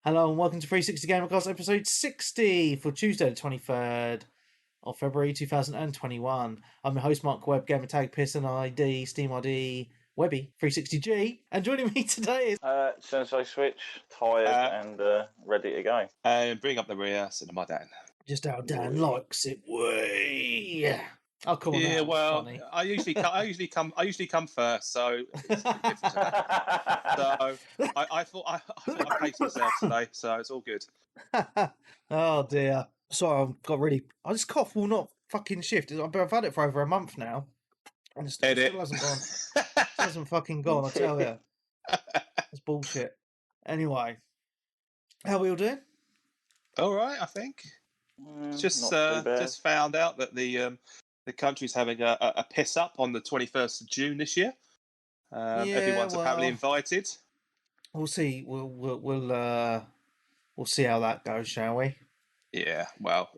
Hello and welcome to 360 Gamercast episode 60 for Tuesday the 23rd of February 2021. I'm your host Mark Webb, gamertag Pearson ID, Steam ID, Webby, 360G, and joining me today is... Since I switch, tired and ready to go. And bring up the rear, cinema Dan. Just how Dan likes it. Way. Oh, come on! Yeah, well, funny. I usually come first, so it's a bit different today. So I thought I paced myself today, so it's all good. Oh dear! Sorry, this cough will not fucking shift. I've had it for over a month now, and it still hasn't gone. It hasn't fucking gone. I tell you, it's bullshit. Anyway, how are we all doing? All right, I think. Just found out that the country's having a piss up on the 21st of June this year. Everyone's apparently invited. We'll see. We'll see how that goes, shall we? Yeah. Well,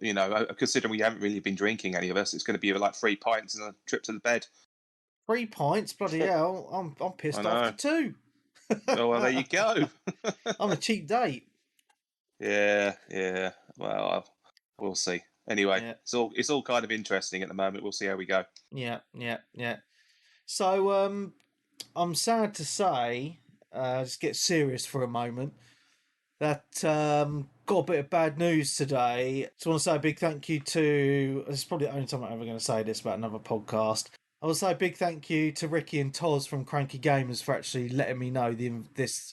considering we haven't really been drinking, any of us, it's going to be like 3 pints and a trip to the bed. 3 pints, bloody hell! I'm pissed off for 2. Oh well, there you go. On a cheap date. Yeah. Well, we'll see. Anyway, yeah. it's all kind of interesting at the moment. We'll see how we go. Yeah. So, I'm sad to say, just get serious for a moment, that got a bit of bad news today. Just want to say a big thank you to... This is probably the only time I'm ever going to say this about another podcast. I want to say a big thank you to Ricky and Toz from Cranky Gamers for actually letting me know this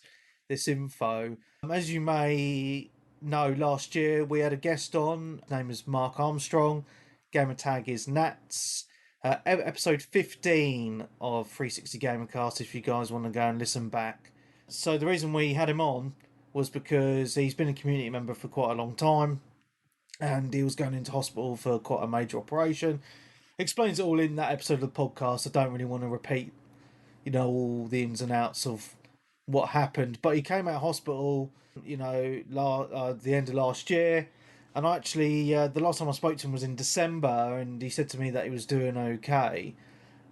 info. As you may know, last year we had a guest on. His name is Mark Armstrong. Gamer tag is Gnats. Episode 15 of 360 Gamercast, if you guys want to go and listen back. So the reason we had him on was because he's been a community member for quite a long time, and he was going into hospital for quite a major operation. Explains it all in that episode of the podcast. I don't really want to repeat, all the ins and outs of what happened. But he came out of hospital, the end of last year. And actually, the last time I spoke to him was in December, and he said to me that he was doing okay.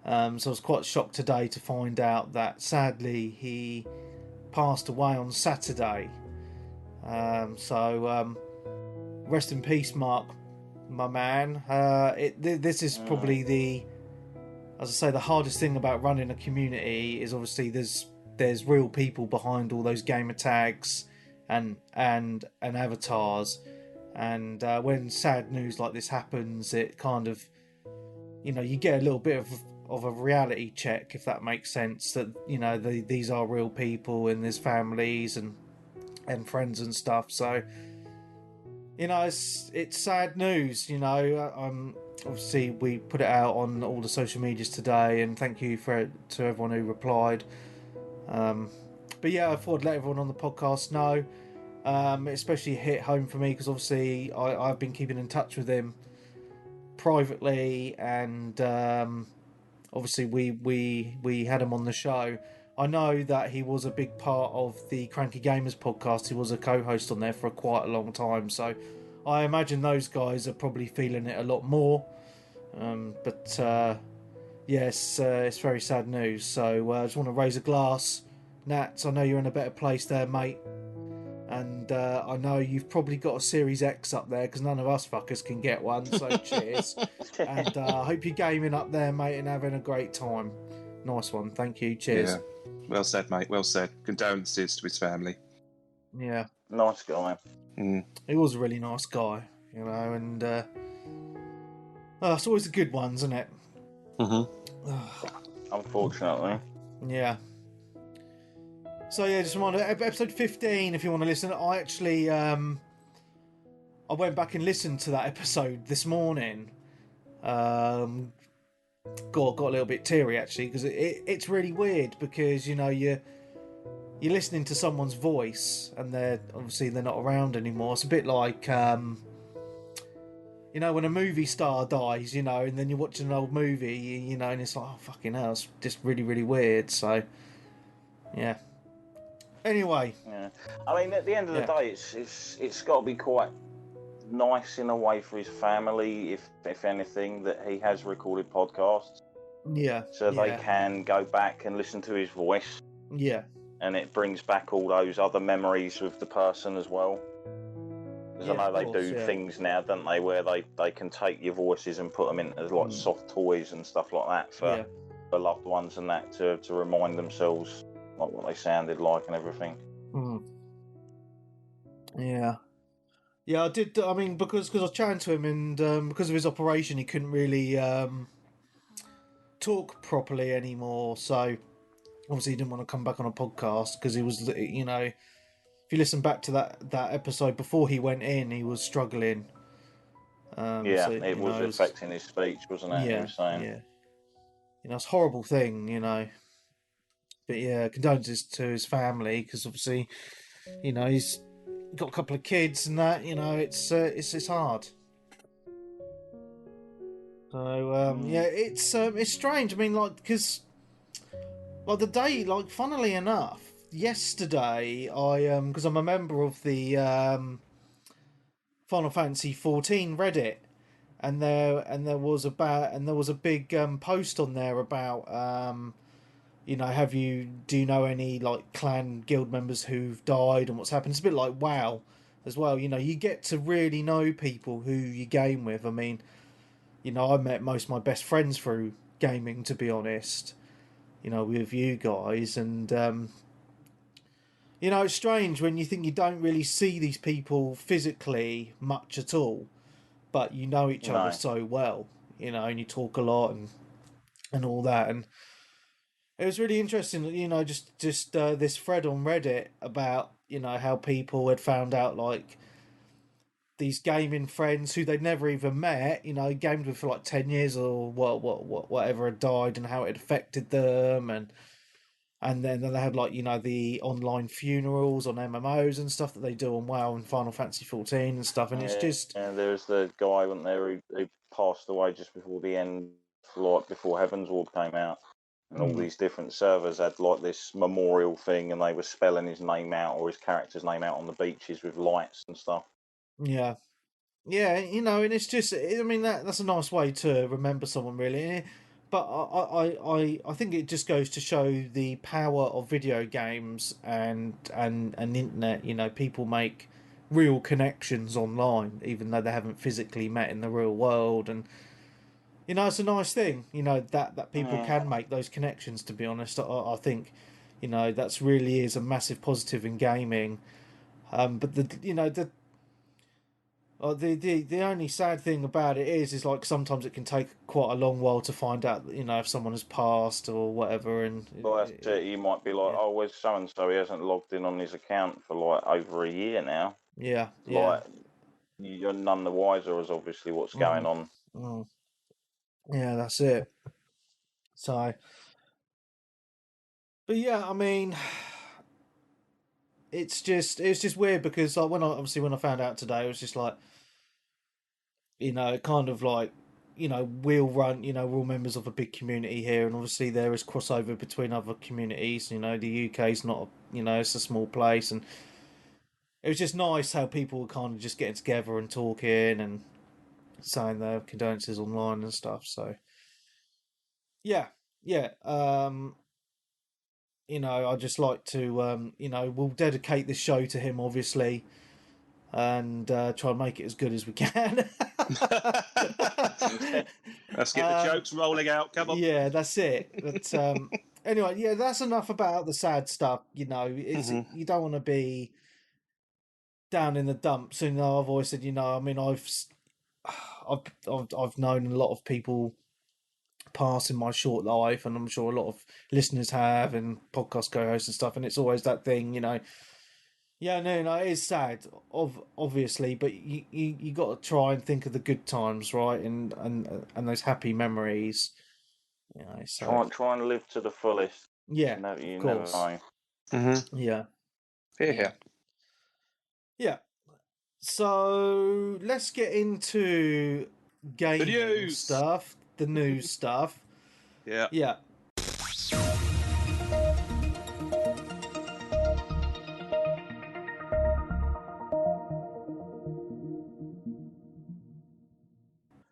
So I was quite shocked today to find out that, sadly, he passed away on Saturday. Rest in peace, Mark, my man. This is probably the hardest thing about running a community is obviously there's real people behind all those gamer tags and avatars. And when sad news like this happens, it kind of, you get a little bit of a reality check, if that makes sense, that, these are real people and there's families and friends and stuff. So, it's sad news, obviously we put it out on all the social medias today, and thank you to everyone who replied. But yeah, I thought I'd let everyone on the podcast know. Especially hit home for me because obviously I've been keeping in touch with him privately, and obviously we had him on the show. I know that he was a big part of the Cranky Gamers podcast. He was a co-host on there for quite a long time, so I imagine those guys are probably feeling it a lot more. Yes, it's very sad news. So I just want to raise a glass. Nats, I know you're in a better place there, mate. And I know you've probably got a Series X up there because none of us fuckers can get one, so cheers. And I hope you're gaming up there, mate, and having a great time. Nice one. Thank you. Cheers. Yeah. Well said, mate. Well said. Condolences to his family. Yeah. Nice guy. He was a really nice guy, and it's always the good ones, isn't it? Unfortunately. Yeah. So yeah, just a reminder, episode 15, if you want to listen. I actually, I went back and listened to that episode this morning. Got a little bit teary actually, because it's really weird because you're listening to someone's voice and they're not around anymore. It's a bit like when a movie star dies, and then you're watching an old movie, and it's like, oh fucking hell, it's just really, really weird. So yeah. Anyway, yeah. I mean, at the end of the day, it's got to be quite nice in a way for his family, if anything, that he has recorded podcasts. Yeah. So they can go back and listen to his voice. Yeah. and it brings back all those other memories with the person as well. Because I know they do things now, don't they, where they can take your voices and put them into like soft toys and stuff like that for loved ones and that to remind themselves like what they sounded like and everything. Yeah, I did. I mean, because I was chatting to him, and because of his operation, he couldn't really talk properly anymore. So obviously, he didn't want to come back on a podcast because he was, you know, if you listen back to that episode before he went in, he was struggling. It was affecting his speech, wasn't it? Yeah, he was saying. yeah. You know, it's a horrible thing, you know. But yeah, condolences to his family because obviously, you know, he's got a couple of kids and that. You know, it's hard. So it's strange. I mean, like, because like the day, like, funnily enough, yesterday because I'm a member of the Final Fantasy 14 Reddit, and there was a big post on there about you know, do you know any like clan guild members who've died and what's happened? It's a bit like WoW as well. You know, you get to really know people who you game with. I mean, you know, I met most of my best friends through gaming, to be honest. You know, with you guys, and you know, it's strange when you think you don't really see these people physically much at all, but you know each other so well. You know, and you talk a lot and all that, and it was really interesting, you know, just this thread on Reddit about, you know, how people had found out like these gaming friends who they'd never even met, you know, gamed with for like 10 years or whatever had died and how it affected them, and then they had like, you know, the online funerals on MMOs and stuff that they do on WoW and Final Fantasy 14 and stuff, and it's just there's the guy, wasn't there, who passed away just before the end, like before Heaven's Ward came out. And all these different servers had like this memorial thing, and they were spelling his name out or his character's name out on the beaches with lights and stuff. Yeah, you know, and it's just, I mean, that's a nice way to remember someone, really. But I think it just goes to show the power of video games and internet. You know, people make real connections online, even though they haven't physically met in the real world, and you know, it's a nice thing. You know that people can make those connections. To be honest, I think, you know, that's really is a massive positive in gaming. But the only sad thing about it is like sometimes it can take quite a long while to find out, you know, if someone has passed or whatever. And well, that's it. You might be like, oh, where's so and so? He hasn't logged in on his account for like over a year now. Yeah, like you're none the wiser as obviously what's going on. Yeah, that's it. So, but yeah, I mean, it's just weird because like when I found out today, it was just like, you know, kind of like, you know, we're all members of a big community here, and obviously there is crossover between other communities. You know, the UK's not, you know, it's a small place, and it was just nice how people were kind of just getting together and talking and saying their condolences online and stuff. So, yeah, you know, I just like to, you know, we'll dedicate this show to him, obviously, and try and make it as good as we can. Let's get the jokes rolling out. Come on. Yeah, that's it. But anyway, yeah, that's enough about the sad stuff. You know, it's you don't want to be down in the dumps. You know, I've always said, you know, I mean, I've known a lot of people pass in my short life, and I'm sure a lot of listeners have, and podcast co-hosts and stuff. And it's always that thing, you know. Yeah, no, it is sad, obviously, but you got to try and think of the good times, right, and those happy memories. You know, so try and live to the fullest. Yeah, you of never course. know. Yeah. Yeah. So let's get into gaming stuff, the news stuff. Yeah.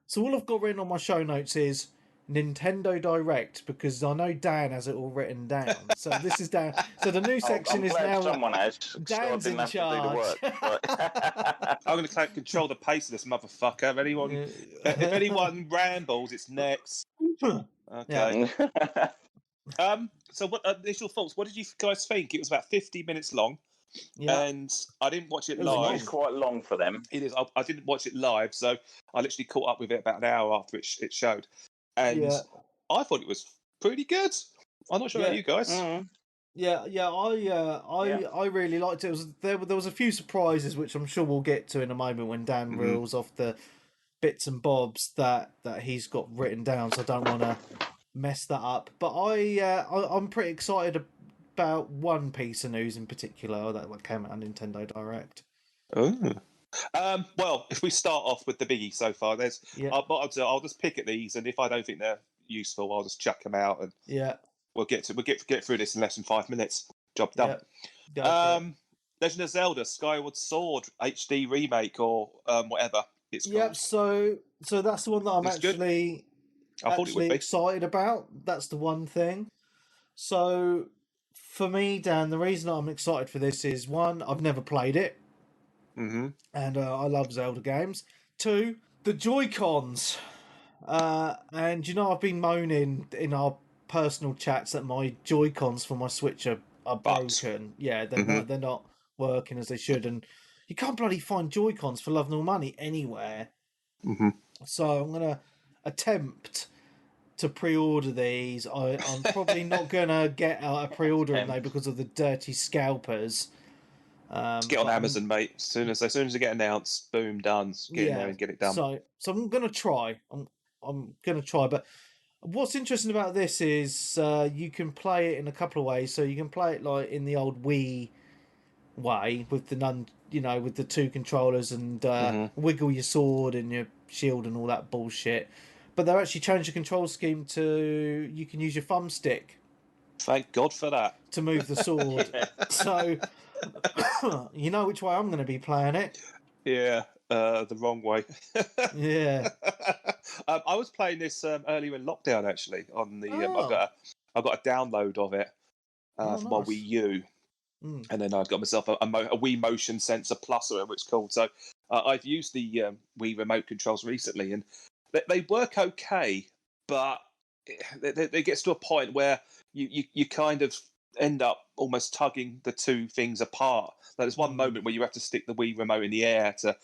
So all I've got written on my show notes is Nintendo Direct, because I know Dan has it all written down. So this is Dan. So the new section is now. Someone has. Dan's in charge. I'm going to control the pace of this motherfucker. If anyone rambles, it's next. Okay. So, what initial thoughts? What did you guys think? It was about 50 minutes long, and I didn't watch it live. It's quite long for them. It is. I didn't watch it live, so I literally caught up with it about an hour after it showed, and I thought it was pretty good. I'm not sure about you guys. Mm-hmm. I really liked it. There was a few surprises, which I'm sure we'll get to in a moment when Dan reels off the bits and bobs that he's got written down. So I don't want to mess that up. But I'm pretty excited about one piece of news in particular that came out on Nintendo Direct. Oh. Well, if we start off with the biggie so far, I'll just pick at these, and if I don't think they're useful, I'll just chuck them out, and we'll get through this in less than 5 minutes. Job done. Legend of Zelda: Skyward Sword HD remake, or whatever it's called. Yep. So that's the one that I'm actually excited about. That's the one thing. So for me, Dan, the reason I'm excited for this is, one, I've never played it. Mm-hmm. And I love Zelda games. 2, the Joy-Cons. And I've been moaning in our personal chats that my Joy-Cons for my Switch are broken. Yeah, they're not working as they should, and you can't bloody find Joy-Cons for love nor money anywhere. Mm-hmm. So I'm gonna attempt to pre-order these. I'm probably not gonna get a pre-order in though because of the dirty scalpers. Get on Amazon, mate. As soon as they get announced, boom, done. Get in there and get it done. So I'm gonna try. I'm gonna try. But what's interesting about this is you can play it in a couple of ways. So you can play it like in the old Wii way with the with the 2 controllers and wiggle your sword and your shield and all that bullshit. But they've actually changed the control scheme to you can use your thumbstick. Thank God for that. To move the sword. So you know which way I'm going to be playing it. Yeah, the wrong way. Yeah. I was playing this earlier in lockdown, actually. On the I got a download of it for my Wii U, and then I've got myself a Wii Motion Sensor Plus, or whatever it's called. So I've used the Wii remote controls recently, and they work okay, but it gets to a point where you kind of end up almost tugging the two things apart. There's one moment where you have to stick the Wii remote in the air to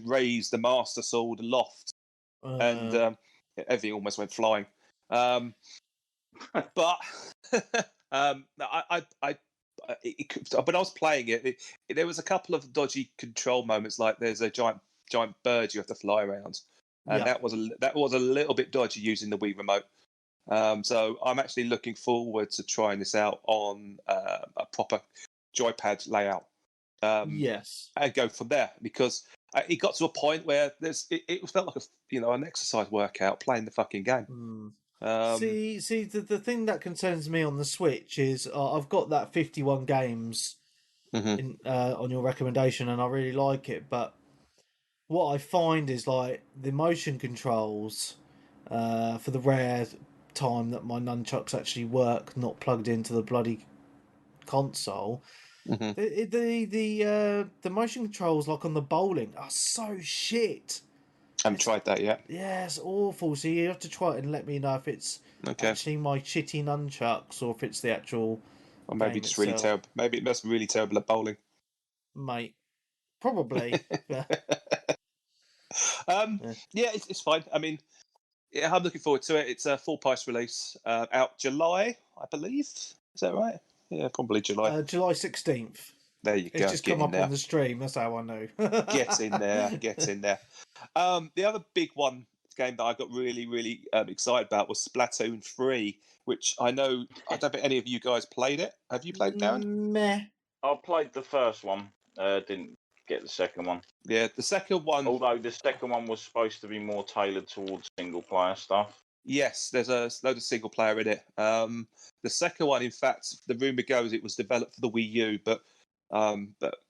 raise the Master Sword aloft, and everything almost went flying. But when I was playing it, there was a couple of dodgy control moments. Like there's a giant bird you have to fly around, and that was a little bit dodgy using the Wii remote. So I'm actually looking forward to trying this out on a proper joypad layout. Yes, and go from there, because it got to a point where it felt like an exercise workout playing the fucking game. See, the thing that concerns me on the Switch is I've got that 51 games on your recommendation, and I really like it. But what I find is like the motion controls for the rare time that my nunchucks actually work, not plugged into the bloody console. The motion controls, like on the bowling, are so shit. I haven't tried that yet. Yeah, it's awful. So you have to try it and let me know if it's actually my shitty nunchucks or if it's the actual. Or maybe it's really terrible. Maybe it must be really terrible at bowling, mate. Probably. Yeah, it's fine. I mean, I'm looking forward to it. It's a full price release, out July, I believe. Is that right? Yeah, probably July. July 16th. There you go. It's just come up on the stream. That's how I know. Get in there. The other big game that I got really, really excited about was Splatoon 3, which I don't think any of you guys played it. Have you played it, Darren? Meh. I played the first one. Didn't get the second one. Yeah, the second one. Although the second one was supposed to be more tailored towards single player stuff. Yes, there's a load of single player in it. The second one, in fact, the rumor goes it was developed for the Wii U, but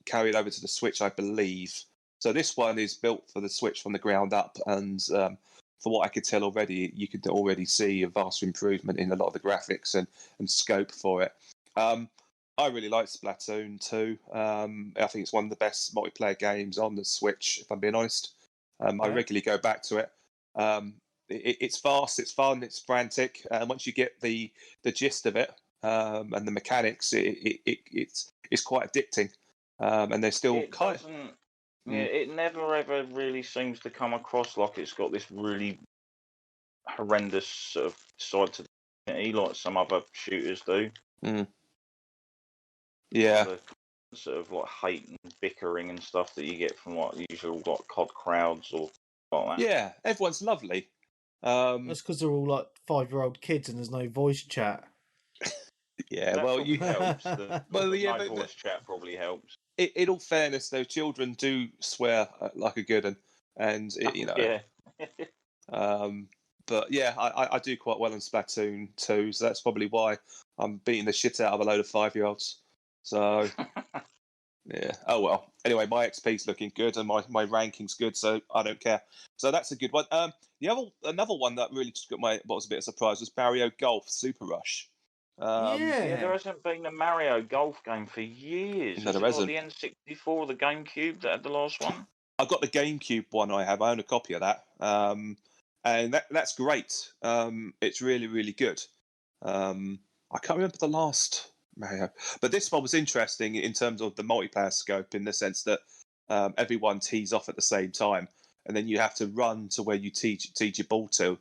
carried over to the Switch, I believe. So this one is built for the Switch from the ground up, and for what I could tell already, you could already see a vast improvement in a lot of the graphics and scope for it. I really like Splatoon 2. I think it's one of the best multiplayer games on the Switch, if I'm being honest. I regularly go back to it. It's fast, it's fun, it's frantic, and once you get the gist of it and the mechanics, it's quite addicting. And they're still it never ever really seems to come across like it's got this really horrendous sort of side to it, like some other shooters do. Yeah. The sort of like hate and bickering and stuff that you get from like usual like COD crowds or like that. Yeah, everyone's lovely. That's because they're all like 5-year-old kids and there's no voice chat. Yeah, that well, helps. Voice chat probably helps. In all fairness, though, children do swear like a good one, and Yeah. But yeah, I do quite well in Splatoon 2, so that's probably why I'm beating the shit out of a load of 5-year-olds. So yeah. Oh well. Anyway, my XP's looking good and my ranking's good, so I don't care. So that's a good one. Another one that really just got what was a bit of a surprise was Barrio Golf Super Rush. Yeah, there hasn't been a Mario Golf game for years. No, there isn't. Like the N64 or the GameCube that had the last one? I've got the GameCube one. I own a copy of that, and that's great. It's really, really good. I can't remember the last Mario, but this one was interesting in terms of the multiplayer scope, in the sense that everyone tees off at the same time, and then you have to run to where you teed your ball to,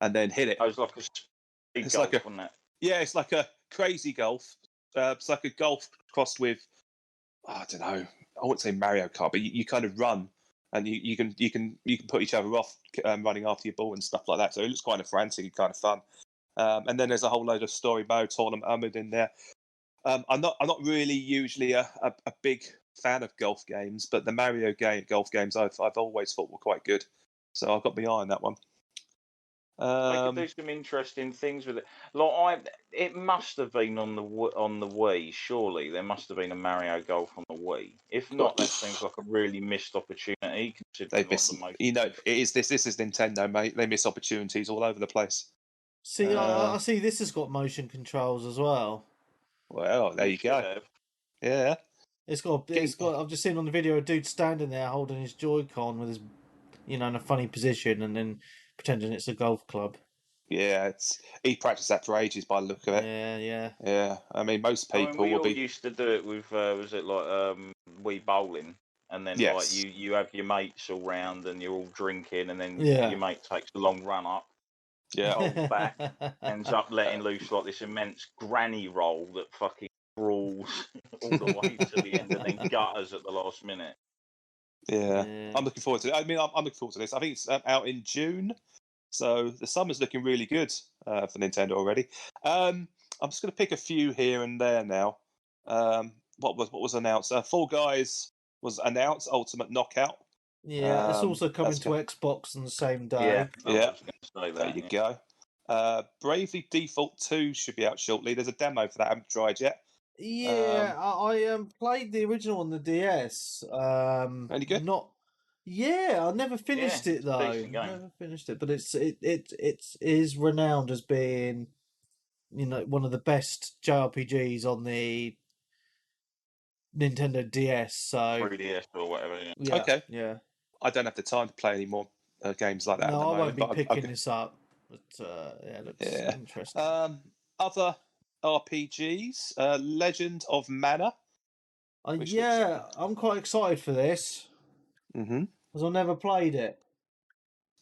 and then hit it. Oh, it's like a speed golf, wasn't it? Yeah, it's like a crazy golf. It's like a golf crossed with, I don't know, I wouldn't say Mario Kart, but you kind of run, and you can put each other off running after your ball and stuff like that. So it looks kind of frantic and kind of fun. And then there's a whole load of story mode, tournament mode in there. I'm not really usually a big fan of golf games, but the Mario golf games I've always thought were quite good. So I've got behind that one. They could do some interesting things with it. Like it must have been on the Wii. Surely there must have been a Mario Golf on the Wii. If not, that seems like a really missed opportunity. They miss, it is this is Nintendo, mate. They miss opportunities all over the place. See, I see this has got motion controls as well. Well, there you go. Yeah, it's got. I've just seen on the video a dude standing there holding his Joy-Con with his, in a funny position, and then pretending it's a golf club. Yeah, he practiced that for ages by the look of it. Yeah. I mean, most people we all used to do it with was it like Wii bowling, and then like you have your mates all round and you're all drinking, and then your mate takes a long run up. Yeah, holds back, ends up letting loose like this immense granny roll that fucking crawls all the way to the end and then gutters at the last minute. Yeah. I'm looking forward to it. I mean, I'm looking forward to this. I think it's out in June, so the summer's looking really good for Nintendo already. I'm just going to pick a few here and there now. What was announced? Fall Guys was announced, Ultimate Knockout. Yeah, it's also coming to Xbox on the same day. Yeah. There you go. Bravely Default 2 should be out shortly. There's a demo for that. I haven't tried yet. Yeah, I played the original on the DS. Any good? I never finished it though. Never finished it, but it is renowned as being, one of the best JRPGs on the Nintendo DS. So 3DS or whatever. Yeah. Okay. Yeah. I don't have the time to play any more games like that. No, I won't be picking this up. But it looks interesting. Other RPGs, Legend of Mana. I'm quite excited for this. Because I never played it.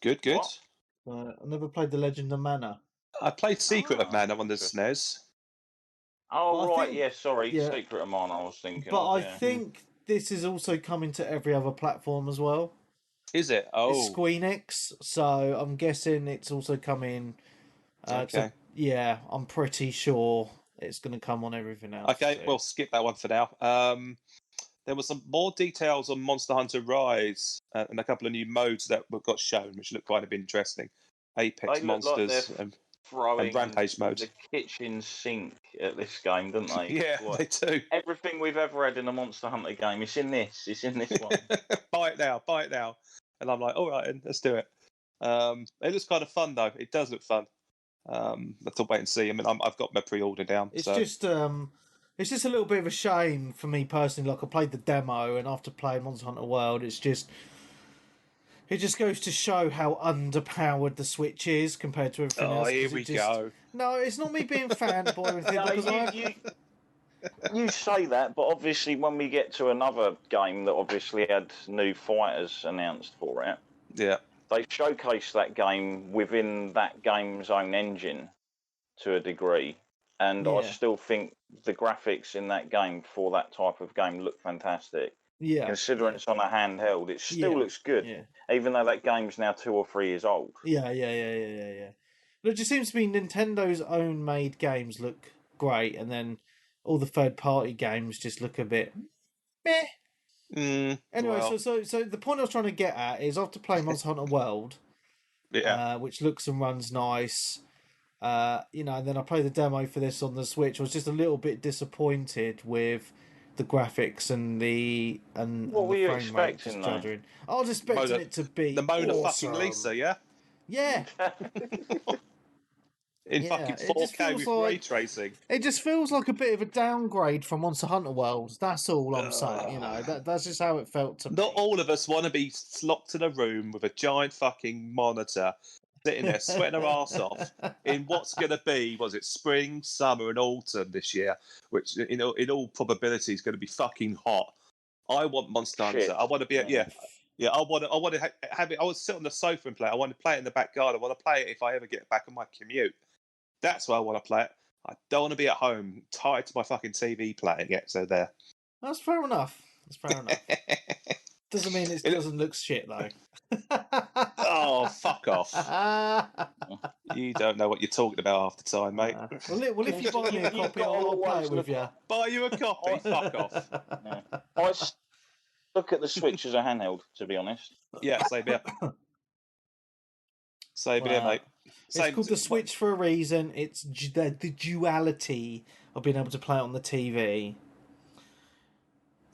Good. I never played the Legend of Mana. I played Secret of Mana on the SNES. Oh, right, sorry. Secret of Mana, I was thinking. But I think this is also coming to every other platform as well. Is it? Oh. It's Squeenix, so I'm guessing it's also coming. Okay. I'm pretty sure it's going to come on everything else. Okay, we'll skip that one for now. There was some more details on Monster Hunter Rise and a couple of new modes that got shown, which look kind of interesting. Apex Monsters and Rampage mode. The kitchen sink at this game, don't they? Yeah, they do. Everything we've ever had in a Monster Hunter game, it's in this one. Buy it now. And I'm like, all right, let's do it. It looks kind of fun though. It does look fun. Let's wait and see. I mean, I've got my pre-order down. It's just a little bit of a shame for me personally. Like I played the demo, and after playing Monster Hunter World, it just goes to show how underpowered the Switch is compared to everything else. Here we go. No, it's not me being fanboy with it. You say that, but obviously when we get to another game that obviously had new fighters announced for it, they showcased that game within that game's own engine to a degree, and I still think the graphics in that game for that type of game look fantastic. Yeah, considering it's on a handheld, it still looks good, even though that game's now 2 or 3 years old. Yeah. It just seems to be Nintendo's own made games look great, and then all the third-party games just look a bit meh. Anyway, so the point I was trying to get at is after playing Monster Hunter World, which looks and runs nice, and then I played the demo for this on the Switch. I was just a little bit disappointed with the graphics and the what were you expecting? I was expecting it to be the Mona awesome. fucking Lisa, yeah. In fucking 4K with ray tracing. It just feels like a bit of a downgrade from Monster Hunter World. That's all I'm saying. That's just how it felt to me. Not all of us want to be locked in a room with a giant fucking monitor, sitting there sweating our arse off in what's going to be, was it spring, summer, and autumn this year, which in all probability is going to be fucking hot. I want Monster Hunter. I want to be I want to have it. I want to sit on the sofa and play. I want to play it in the back garden. I want to play it if I ever get back on my commute. That's why I want to play it. I don't want to be at home tied to my fucking TV playing it. So there. That's fair enough. Doesn't mean it doesn't look shit though. Oh, fuck off! You don't know what you're talking about half the time, mate. Well, if you buy me a copy, I'll play it with you. Buy you a copy? Fuck off! I look at the Switch as a handheld, to be honest. Yeah, same here. Same here, mate. It's called the Switch for a reason. It's the duality of being able to play it on the TV.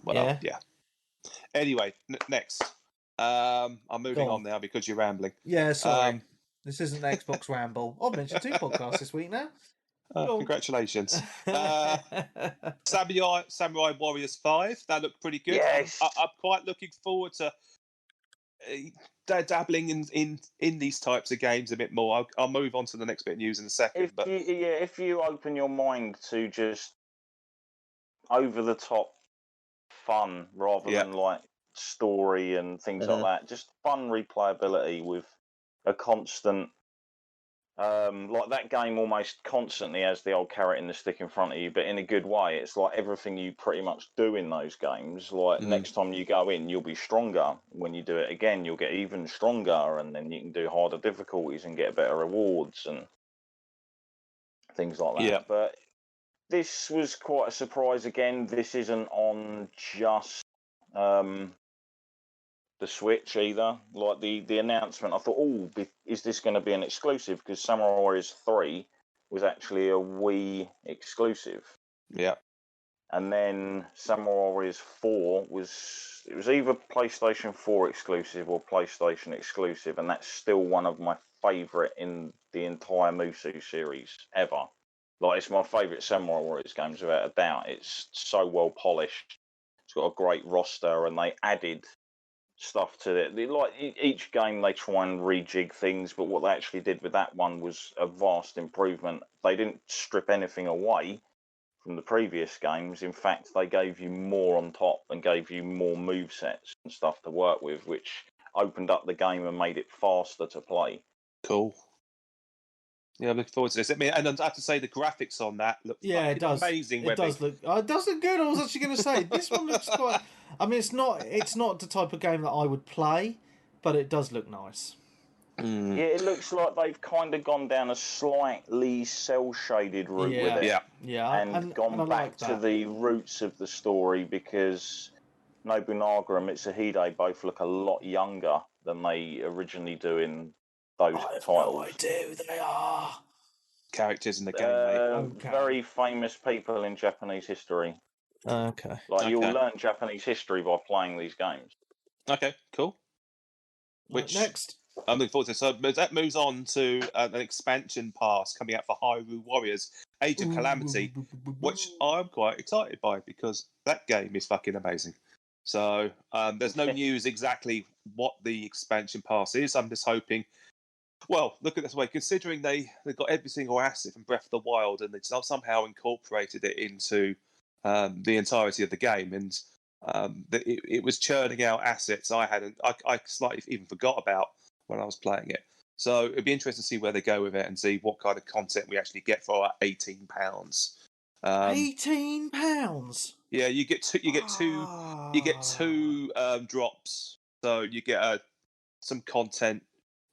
Well, yeah. Anyway, next. I'm moving on now because you're rambling. Yeah, sorry. This isn't the Xbox Ramble. I've mentioned 2 podcasts this week now. Congratulations. Samurai Warriors 5. That looked pretty good. Yes. I'm quite looking forward to dabbling in these types of games a bit more. I'll move on to the next bit of news in a second. If you open your mind to just over the top fun rather than like story and things like that, just fun replayability with a constant like that game almost constantly has the old carrot in the stick in front of you, but in a good way. It's like everything you pretty much do in those games, like next time you go in you'll be stronger. When you do it again you'll get even stronger, and then you can do harder difficulties and get better rewards and things like that. But this was quite a surprise again. This isn't on just the Switch either. Like the announcement, I thought, is this going to be an exclusive? Because Samurai Warriors 3 was actually a Wii exclusive. Yeah. And then Samurai Warriors 4 was either PlayStation 4 exclusive or PlayStation exclusive, and that's still one of my favourite in the entire Musou series ever. Like, it's my favourite Samurai Warriors games without a doubt. It's so well polished. It's got a great roster, and they added stuff to it. Like each game, they try and rejig things, but what they actually did with that one was a vast improvement. They didn't strip anything away from the previous games. In fact, they gave you more on top and gave you more movesets and stuff to work with, which opened up the game and made it faster to play. Cool. Yeah, I'm looking forward to this. I mean, and I have to say the graphics on that look it does. Amazing. It does look. It does look good. I was actually going to say this one looks quite. I mean, it's not the type of game that I would play, but it does look nice. Yeah, it looks like they've kind of gone down a slightly cel-shaded route with it. Yeah, and gone back to the roots of the story, because Nobunaga and Mitsuhide both look a lot younger than they originally do in those titles. No idea who they are. Characters in the game, mate. Very famous people in Japanese history. Okay. You'll learn Japanese history by playing these games. Okay, cool. Next? I'm looking forward to it. So that moves on to an expansion pass coming out for Hyrule Warriors Age of Calamity, which I'm quite excited by because that game is fucking amazing. So there's no news exactly what the expansion pass is. I'm just hoping. Well, look at it this way. Considering they've got every single asset from Breath of the Wild and they somehow incorporated it into the entirety of the game, and it was churning out assets I slightly even forgot about when I was playing it. So it'd be interesting to see where they go with it and see what kind of content we actually get for our £18. £18. Yeah, you get two drops. So you get some content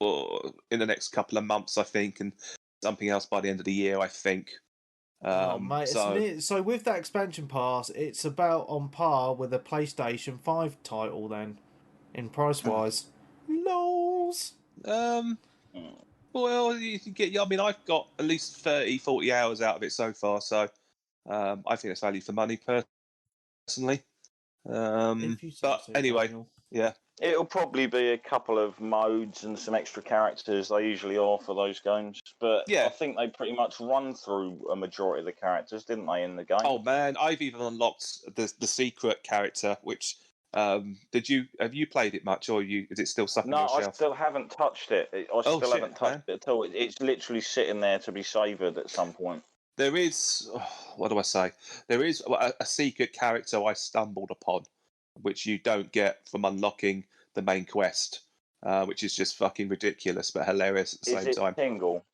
in the next couple of months, I think, and something else by the end of the year, I think. Mate, so with that expansion pass, it's about on par with a PlayStation 5 title then, in price wise. Lols. Well, you can get. I mean, I've got at least 30, 40 hours out of it so far, so I think it's value for money personally. But anyway, Daniel. Yeah. It'll probably be a couple of modes and some extra characters. They usually are for those games. But yeah. I think they pretty much run through a majority of the characters, didn't they, in the game? Oh, man. I've even unlocked the secret character, which... have you played it much, or is it still stuck on your shelf? No, I still haven't touched it. I still haven't touched it at all. It's literally sitting there to be savoured at some point. There is... what do I say? There is a secret character I stumbled upon, which you don't get from unlocking the main quest, which is just fucking ridiculous but hilarious at the same time. Is it Tingle?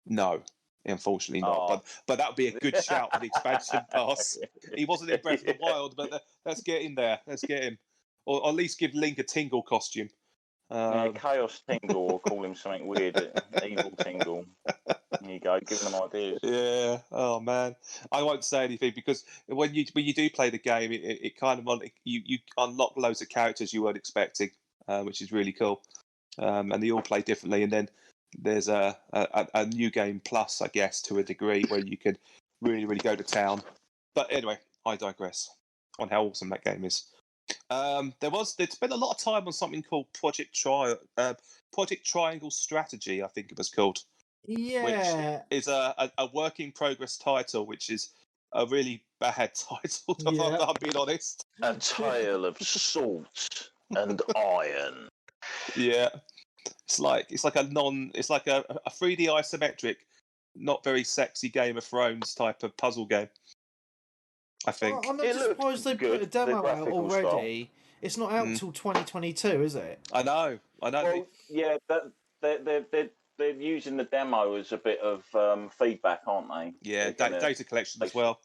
No, unfortunately not. But that would be a good shout for the expansion pass. He wasn't in Breath of the Wild, but let's get him there. Let's get him. Or at least give Link a Tingle costume. Chaos Tingle, or call him something weird. Evil Tingle. There you go, give them ideas. Yeah. Oh man, I won't say anything because when you do play the game, it kind of you unlock loads of characters you weren't expecting, which is really cool. And they all play differently. And then there's a new game plus, I guess, to a degree, where you can really go to town. But anyway, I digress on how awesome that game is. They'd spent a lot of time on something called Project Triangle Strategy, I think it was called. Yeah, which is a work in progress title, which is a really bad title. If I'm being honest. A tale of salt and iron. Yeah, it's like a 3D isometric, not very sexy Game of Thrones type of puzzle game. I think. I'm not surprised they put a demo out already. Style. It's not out till 2022, is it? I know. Well, yeah, they're using the demo as a bit of feedback, aren't they? Yeah, data collection as well.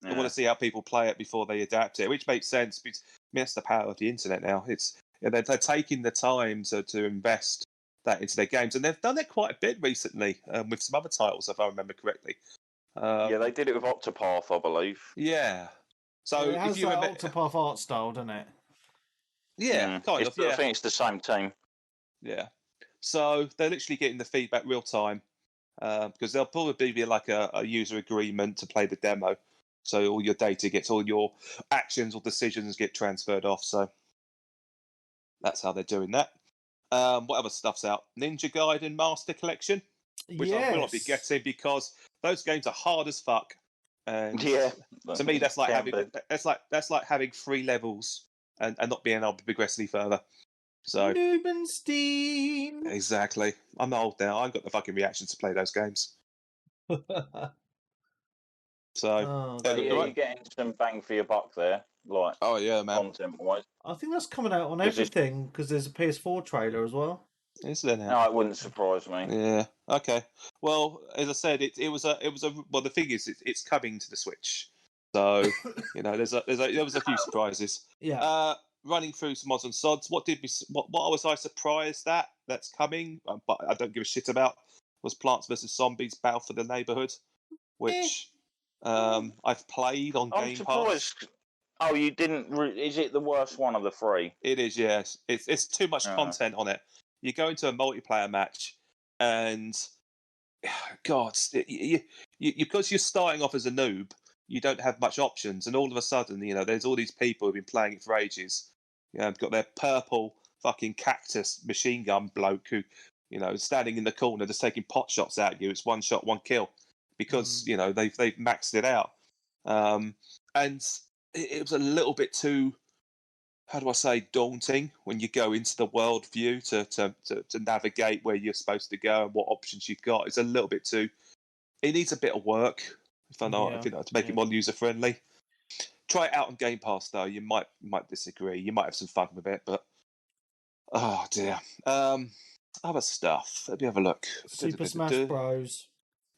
Yeah. They want to see how people play it before they adapt it, which makes sense because that's the power of the internet now. They're taking the time to invest that into their games, and they've done it quite a bit recently with some other titles, if I remember correctly. Yeah, they did it with Octopath, I believe. Yeah. So it has that Octopath art style, doesn't it? Yeah, kind of. Yeah. I think it's the same team. Yeah. So they're literally getting the feedback real time because there'll probably be like a user agreement to play the demo. So all your data all your actions or decisions get transferred off. So that's how they're doing that. What other stuff's out? Ninja Gaiden Master Collection, which I will not be getting because those games are hard as fuck. And to me, that's like having 3 levels and not being able to progress any further. So Rubenstein. Exactly. I'm old now. I've got the fucking reactions to play those games. So you're getting some bang for your buck there, like man. Content-wise. I think that's coming out on everything because there's a PS4 trailer as well. Is there now? No, it wouldn't surprise me. Yeah. Okay. Well, as I said, it was a. Well, the thing is, it's coming to the Switch, so there was a few surprises. Yeah. Running through some odds and sods. What was I surprised at? That's coming, but I don't give a shit about. Was Plants vs Zombies: Battle for the Neighborhood, which I've played on Game Pass. Oh, you didn't? Is it the worst one of the 3? It is. Yes. It's too much content on it. You go into a multiplayer match, and God, because you're starting off as a noob, you don't have much options, and all of a sudden, there's all these people who've been playing it for ages. Got their purple fucking cactus machine gun bloke who, standing in the corner just taking pot shots at you. It's one shot, one kill, because they've maxed it out, and it was a little bit too, how do I say, daunting when you go into the world view to navigate where you're supposed to go and what options you've got. It's a little bit too. It needs a bit of work, to make it more user friendly. Try it out on Game Pass though. You might disagree. You might have some fun with it, but oh dear. Other stuff. Let me have a look. Super Smash Bros.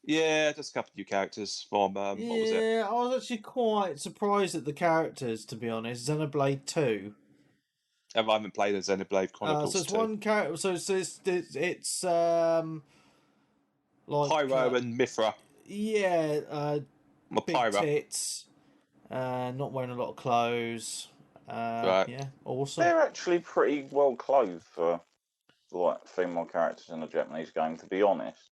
Yeah, just a couple of new characters from what was it? Yeah, I was actually quite surprised at the characters, to be honest. Xenoblade 2. I haven't played the Xenoblade Chronicles. So it's 2. One character. So it's like Pyro and Mithra. Yeah, big Pyro. tits. Not wearing a lot of clothes. Right. Yeah, awesome. They're actually pretty well clothed for like female characters in a Japanese game, to be honest.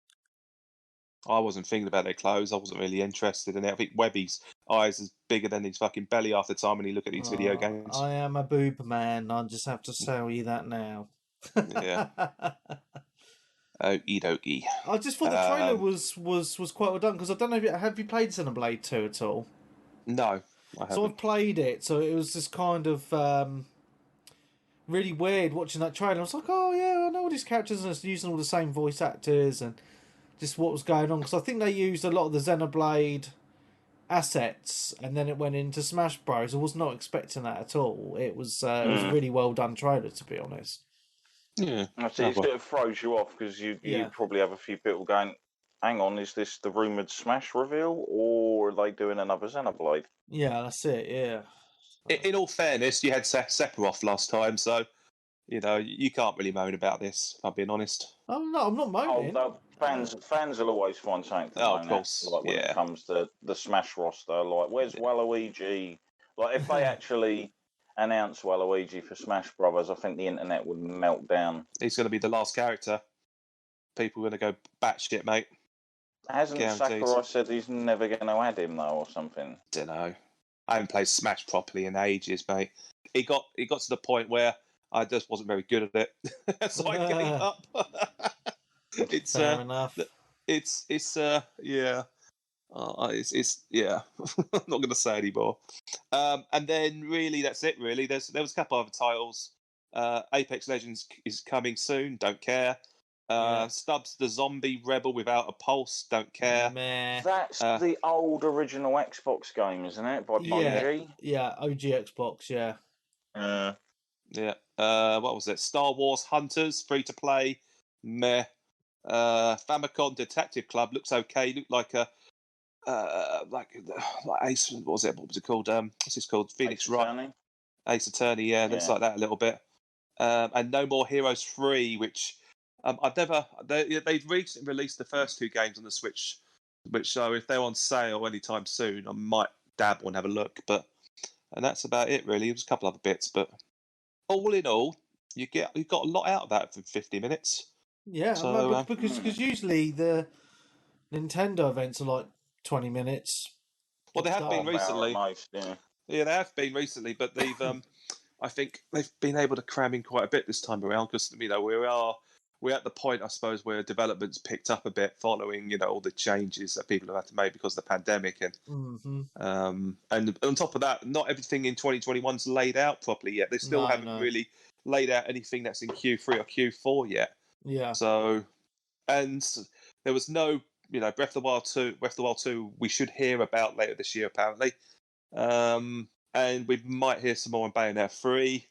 I wasn't thinking about their clothes. I wasn't really interested in it. I think Webby's eyes is bigger than his fucking belly half the time when you look at these video games. I am a boob man. I just have to tell you that now. Yeah. Okie dokie. I just thought the trailer was quite well done, because I don't know have you played Xenoblade 2 at all? No, I haven't. So I've played it, so it was just kind of really weird watching that trailer. I was like, oh yeah, I know all these characters, and it's using all the same voice actors and just what was going on, because I think they used a lot of the Xenoblade assets, and then it went into Smash Bros. I was not expecting that at all. It was a really well done trailer, to be honest. Yeah, it sort of throws you off, because you probably have a few people going, hang on, is this the rumoured Smash reveal, or are they doing another Xenoblade? Yeah, that's it, yeah. In all fairness, you had Sephiroth last time, so, you can't really moan about this, if I'm being honest. Oh, no, I'm not moaning. Oh, fans will always find something to moan at, like when it comes to the Smash roster. Like, where's Waluigi? Like, if they actually announce Waluigi for Smash Brothers, I think the internet would melt down. He's going to be the last character. People are going to go batshit, mate. Hasn't Sakurai said he's never going to add him, though, or something? Don't know. I haven't played Smash properly in ages, mate. It got to the point where I just wasn't very good at it, so I gave up. It's fair enough. It's yeah. It's yeah. I'm not going to say anymore. And then really, that's it. Really, there was a couple other titles. Apex Legends is coming soon. Don't care. Stubbs the Zombie Rebel Without a Pulse. Don't care. Meh. That's the old original Xbox game, isn't it? By Bungie. Yeah, OG Xbox. Yeah. Yeah. What was it? Star Wars Hunters, free to play. Meh. Famicom Detective Club looks okay. Looked like a like Ace. What was it? What was it called? What's this called? Phoenix Wright. Ace Attorney. Yeah, looks like that a little bit. And No More Heroes 3, which I've never. They've recently released the first two games on the Switch, so if they're on sale anytime soon, I might dabble and have a look. And that's about it really. There's a couple other bits, but all in all, you got a lot out of that for 50 minutes. Yeah, so, because usually the Nintendo events are like 20 minutes. Well, they have been recently. Yeah, they have been recently, but they've I think they've been able to cram in quite a bit this time around, because we're at the point, I suppose, where development's picked up a bit following all the changes that people have had to make because of the pandemic, and and on top of that, not everything in 2021's laid out properly yet. They still haven't really laid out anything that's in Q3 or Q4 yet. Yeah. So, and there was no, Breath of the Wild 2 we should hear about later this year apparently, and we might hear some more on Bayonetta 3.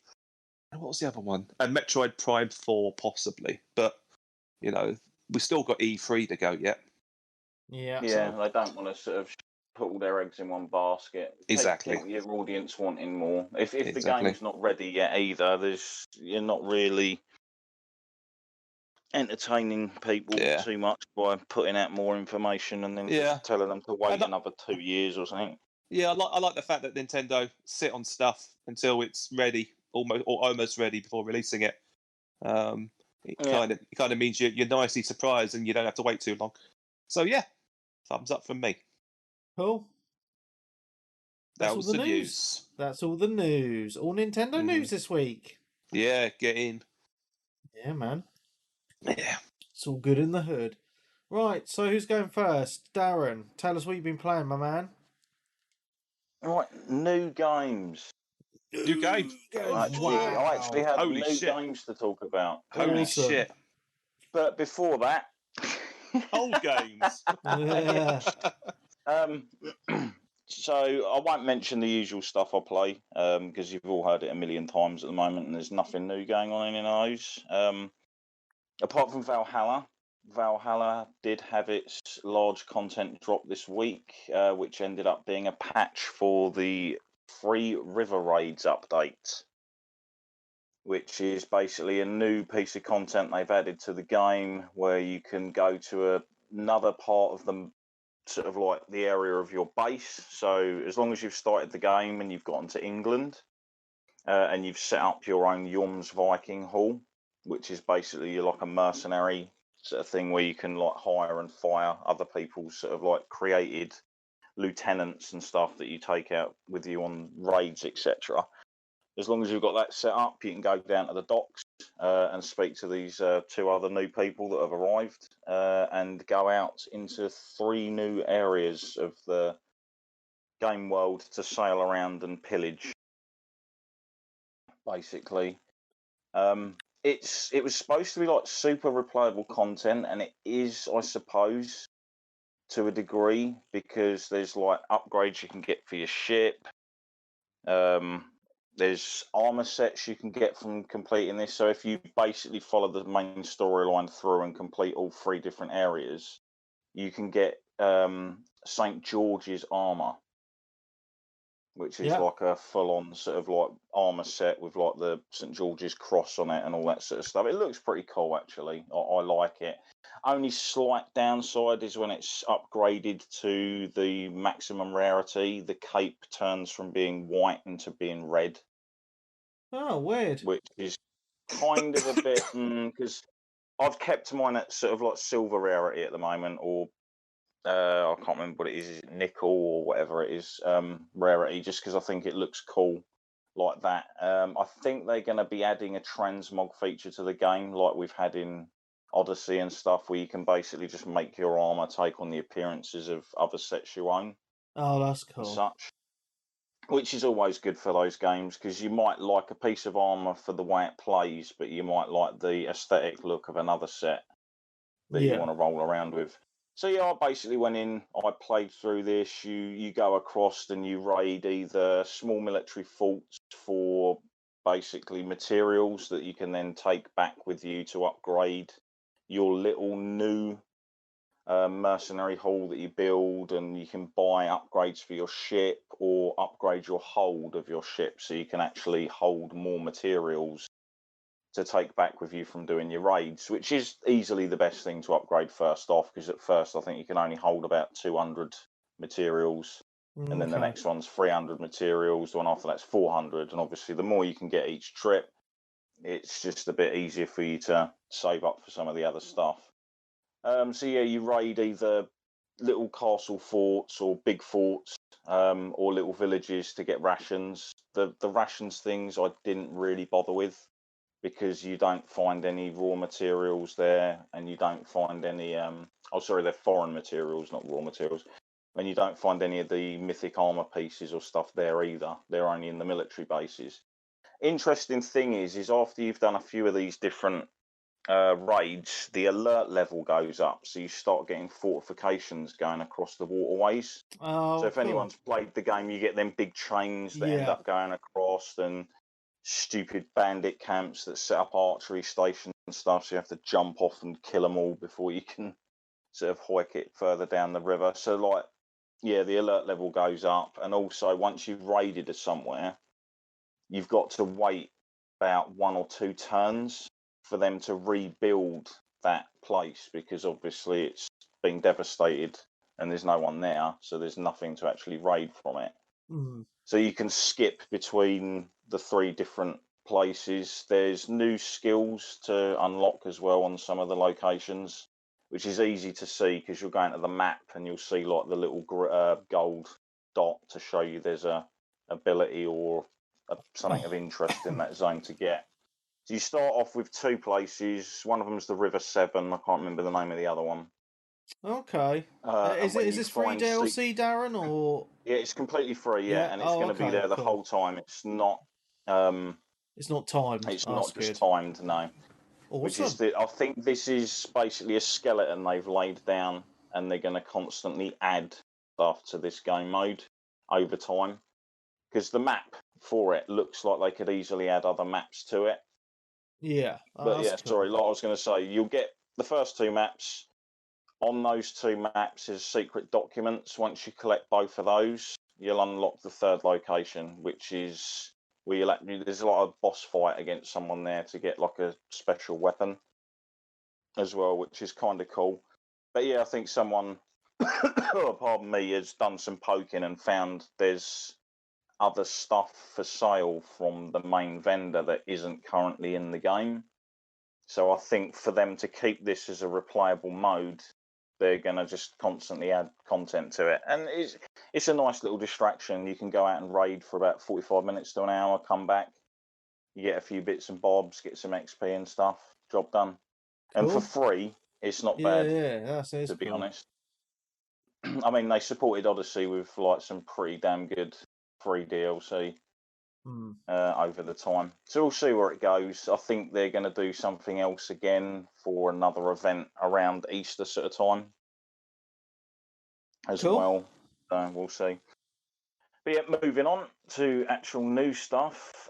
And what was the other one? And Metroid Prime 4 possibly, but we still got E3 to go yet. Yeah. Yeah, they don't want to sort of put all their eggs in one basket. Exactly. Keep your audience wanting more. If the game's not ready yet either, you're not really entertaining people too much by putting out more information and then just telling them to wait another 2 years or something. Yeah, I like the fact that Nintendo sit on stuff until it's ready, almost ready before releasing it. It kind of means you're nicely surprised and you don't have to wait too long. So yeah, thumbs up from me. Cool. That was the news. That's all the news. All Nintendo news this week. Yeah, get in. Yeah, man. Yeah. It's all good in the hood. Right, so who's going first? Darren, tell us what you've been playing, my man. Right, new games. New games. I actually have Holy new shit. games to talk about. Holy Awesome. shit. But before that, old games. Yeah. So I won't mention the usual stuff I play because you've all heard it a million times at the moment, and there's nothing new going on in those. Apart from Valhalla. Valhalla did have its large content drop this week, which ended up being a patch for the free River Raids update, which is basically a new piece of content they've added to the game where you can go to another part of the sort of like the area of your base. So as long as you've started the game and you've gotten to England and you've set up your own Jorm's Viking Hall, which is basically like a mercenary sort of thing where you can like hire and fire other people's sort of like created lieutenants and stuff that you take out with you on raids, etc. As long as you've got that set up, you can go down to the docks and speak to these two other new people that have arrived and go out into 3 new areas of the game world to sail around and pillage, basically. It was supposed to be like super replayable content, and it is, I suppose, to a degree, because there's like upgrades you can get for your ship. There's armor sets you can get from completing this. So if you basically follow the main storyline through and complete all 3 different areas, you can get St. George's armor, which is like a full-on sort of like armor set with like the St. George's cross on it and all that sort of stuff. It looks pretty cool, actually. I like it. Only slight downside is when it's upgraded to the maximum rarity, the cape turns from being white into being red. Oh, weird. Which is kind of a bit, because I've kept mine at sort of like silver rarity at the moment, or I can't remember what it is nickel or whatever it is, rarity, just because I think it looks cool like that. I think they're going to be adding a transmog feature to the game like we've had in Odyssey and stuff, where you can basically just make your armor take on the appearances of other sets you own. Oh, that's cool. And such. Which is always good for those games, because you might like a piece of armor for the way it plays, but you might like the aesthetic look of another set that you want to roll around with. So yeah, I basically went in, I played through this. You go across and you raid either small military forts for basically materials that you can then take back with you to upgrade your little new mercenary hall that you build, and you can buy upgrades for your ship or upgrade your hold of your ship so you can actually hold more materials to take back with you from doing your raids, which is easily the best thing to upgrade first off, because at first I think you can only hold about 200 materials, and then the next one's 300 materials, the one after that's 400, and obviously the more you can get each trip, it's just a bit easier for you to save up for some of the other stuff. So yeah, you raid either little castle forts or big forts, or little villages to get rations. The rations things I didn't really bother with, because you don't find any raw materials there, and you don't find any they're foreign materials, not raw materials. And you don't find any of the mythic armor pieces or stuff there either. They're only in the military bases. Interesting thing is after you've done a few of these different raids, the alert level goes up, so you start getting fortifications going across the waterways. So if anyone's played the game, you get them big chains that end up going across, and stupid bandit camps that set up archery stations and stuff, so you have to jump off and kill them all before you can sort of hike it further down the river. So like, yeah, the alert level goes up, and also once you've raided somewhere, you've got to wait about 1 or 2 turns for them to rebuild that place, because obviously it's been devastated and there's no one there, so there's nothing to actually raid from it. So you can skip between the 3 different places. There's new skills to unlock as well on some of the locations, which is easy to see because you'll go into the map and you'll see like the little gold dot to show you there's a ability or something of interest in that zone to get. So you start off with 2 places. One of them's the River Severn. I can't remember the name of the other one. Okay. Is this free DLC, Darren, or? Yeah, it's completely free. Yeah, and it's going to be there the whole time. It's not. It's not timed. It's not just timed. No. Awesome. Which is I think this is basically a skeleton they've laid down, and they're going to constantly add stuff to this game mode over time. Because the map for it looks like they could easily add other maps to it. Yeah. But yeah, sorry, like I was going to say, you'll get the first 2 maps. On those 2 maps is secret documents. Once you collect both of those, you'll unlock the 3rd location, which is where there's a lot of boss fight against someone there to get like a special weapon as well, which is kind of cool. But yeah, I think someone, pardon me, has done some poking and found there's other stuff for sale from the main vendor that isn't currently in the game. So I think for them to keep this as a replayable mode, they're going to just constantly add content to it. And it's a nice little distraction. You can go out and raid for about 45 minutes to an hour, come back, you get a few bits and bobs, get some XP and stuff, job done. Cool. And for free, it's not bad, to be honest. I mean, they supported Odyssey with like some pretty damn good free DLC over the time. So we'll see where it goes. I think they're going to do something else again for another event around Easter sort of time as well. So we'll see. But yeah, moving on to actual new stuff.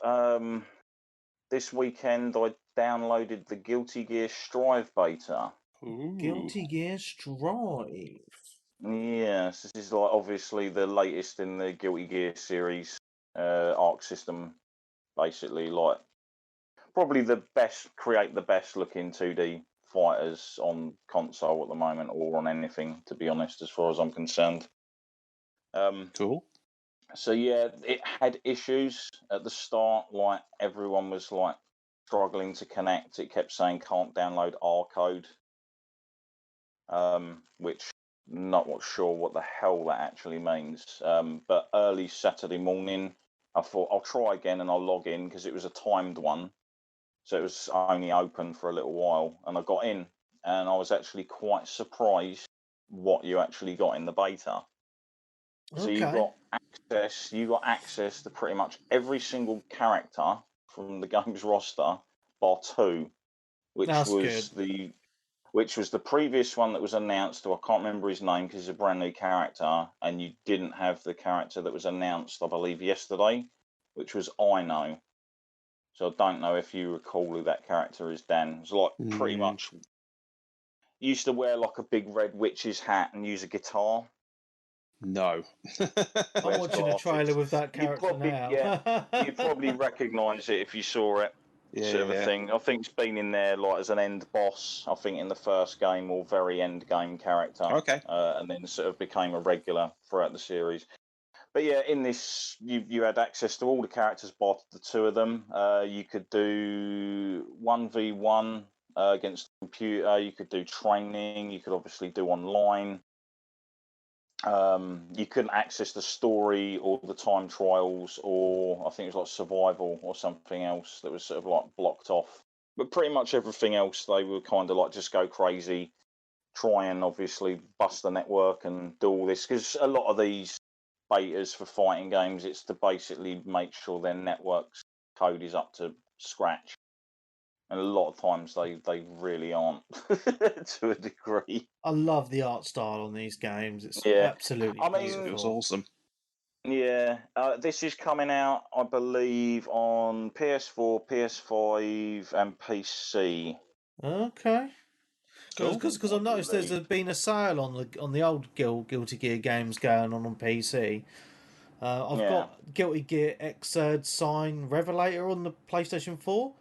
This weekend I downloaded the Guilty Gear Strive beta. Ooh. Guilty Gear Strive. Yes, this is like obviously the latest in the Guilty Gear series Arc system. Basically, like probably the best looking 2D fighters on console at the moment, or on anything, to be honest, as far as I'm concerned. Cool. So yeah, it had issues at the start. Like everyone was like struggling to connect. It kept saying can't download R code, which not sure what the hell that actually means. But early Saturday morning, I thought I'll try again and I'll log in because it was a timed one. So it was only open for a little while, and I got in, and I was actually quite surprised what you actually got in the beta. Okay. So you got access to pretty much every single character from the game's roster, bar 2, which was the previous one that was announced. I can't remember his name because he's a brand new character, and you didn't have the character that was announced, I believe, yesterday, which was Ino. So I don't know if you recall who that character is, Dan. It's like pretty much used to wear like a big red witch's hat and use a guitar. No. I'm watching a trailer with that character now. Yeah, you'd probably recognise it if you saw it. Sort of a thing. I think it's been in there like as an end boss, I think in the first game or very end game character. Okay. And then sort of became a regular throughout the series. But yeah, in this, you had access to all the characters, bar the 2 of them. You could do 1v1 against the computer. You could do training. You could obviously do online. You couldn't access the story or the time trials, or I think it was like survival or something else that was sort of like blocked off. But pretty much everything else, they would kind of like just go crazy, try and obviously bust the network and do all this, because a lot of these betas for fighting games, it's to basically make sure their network's code is up to scratch. And a lot of times they really aren't to a degree. I love the art style on these games. It's absolutely beautiful. It was awesome. Yeah, this is coming out, I believe, on PS4, PS5, and PC. Okay. Because I've noticed there's been a sale on the old Guilty Gear games going on PC. I've got Guilty Gear Xrd Sign Revelator on the PlayStation 4.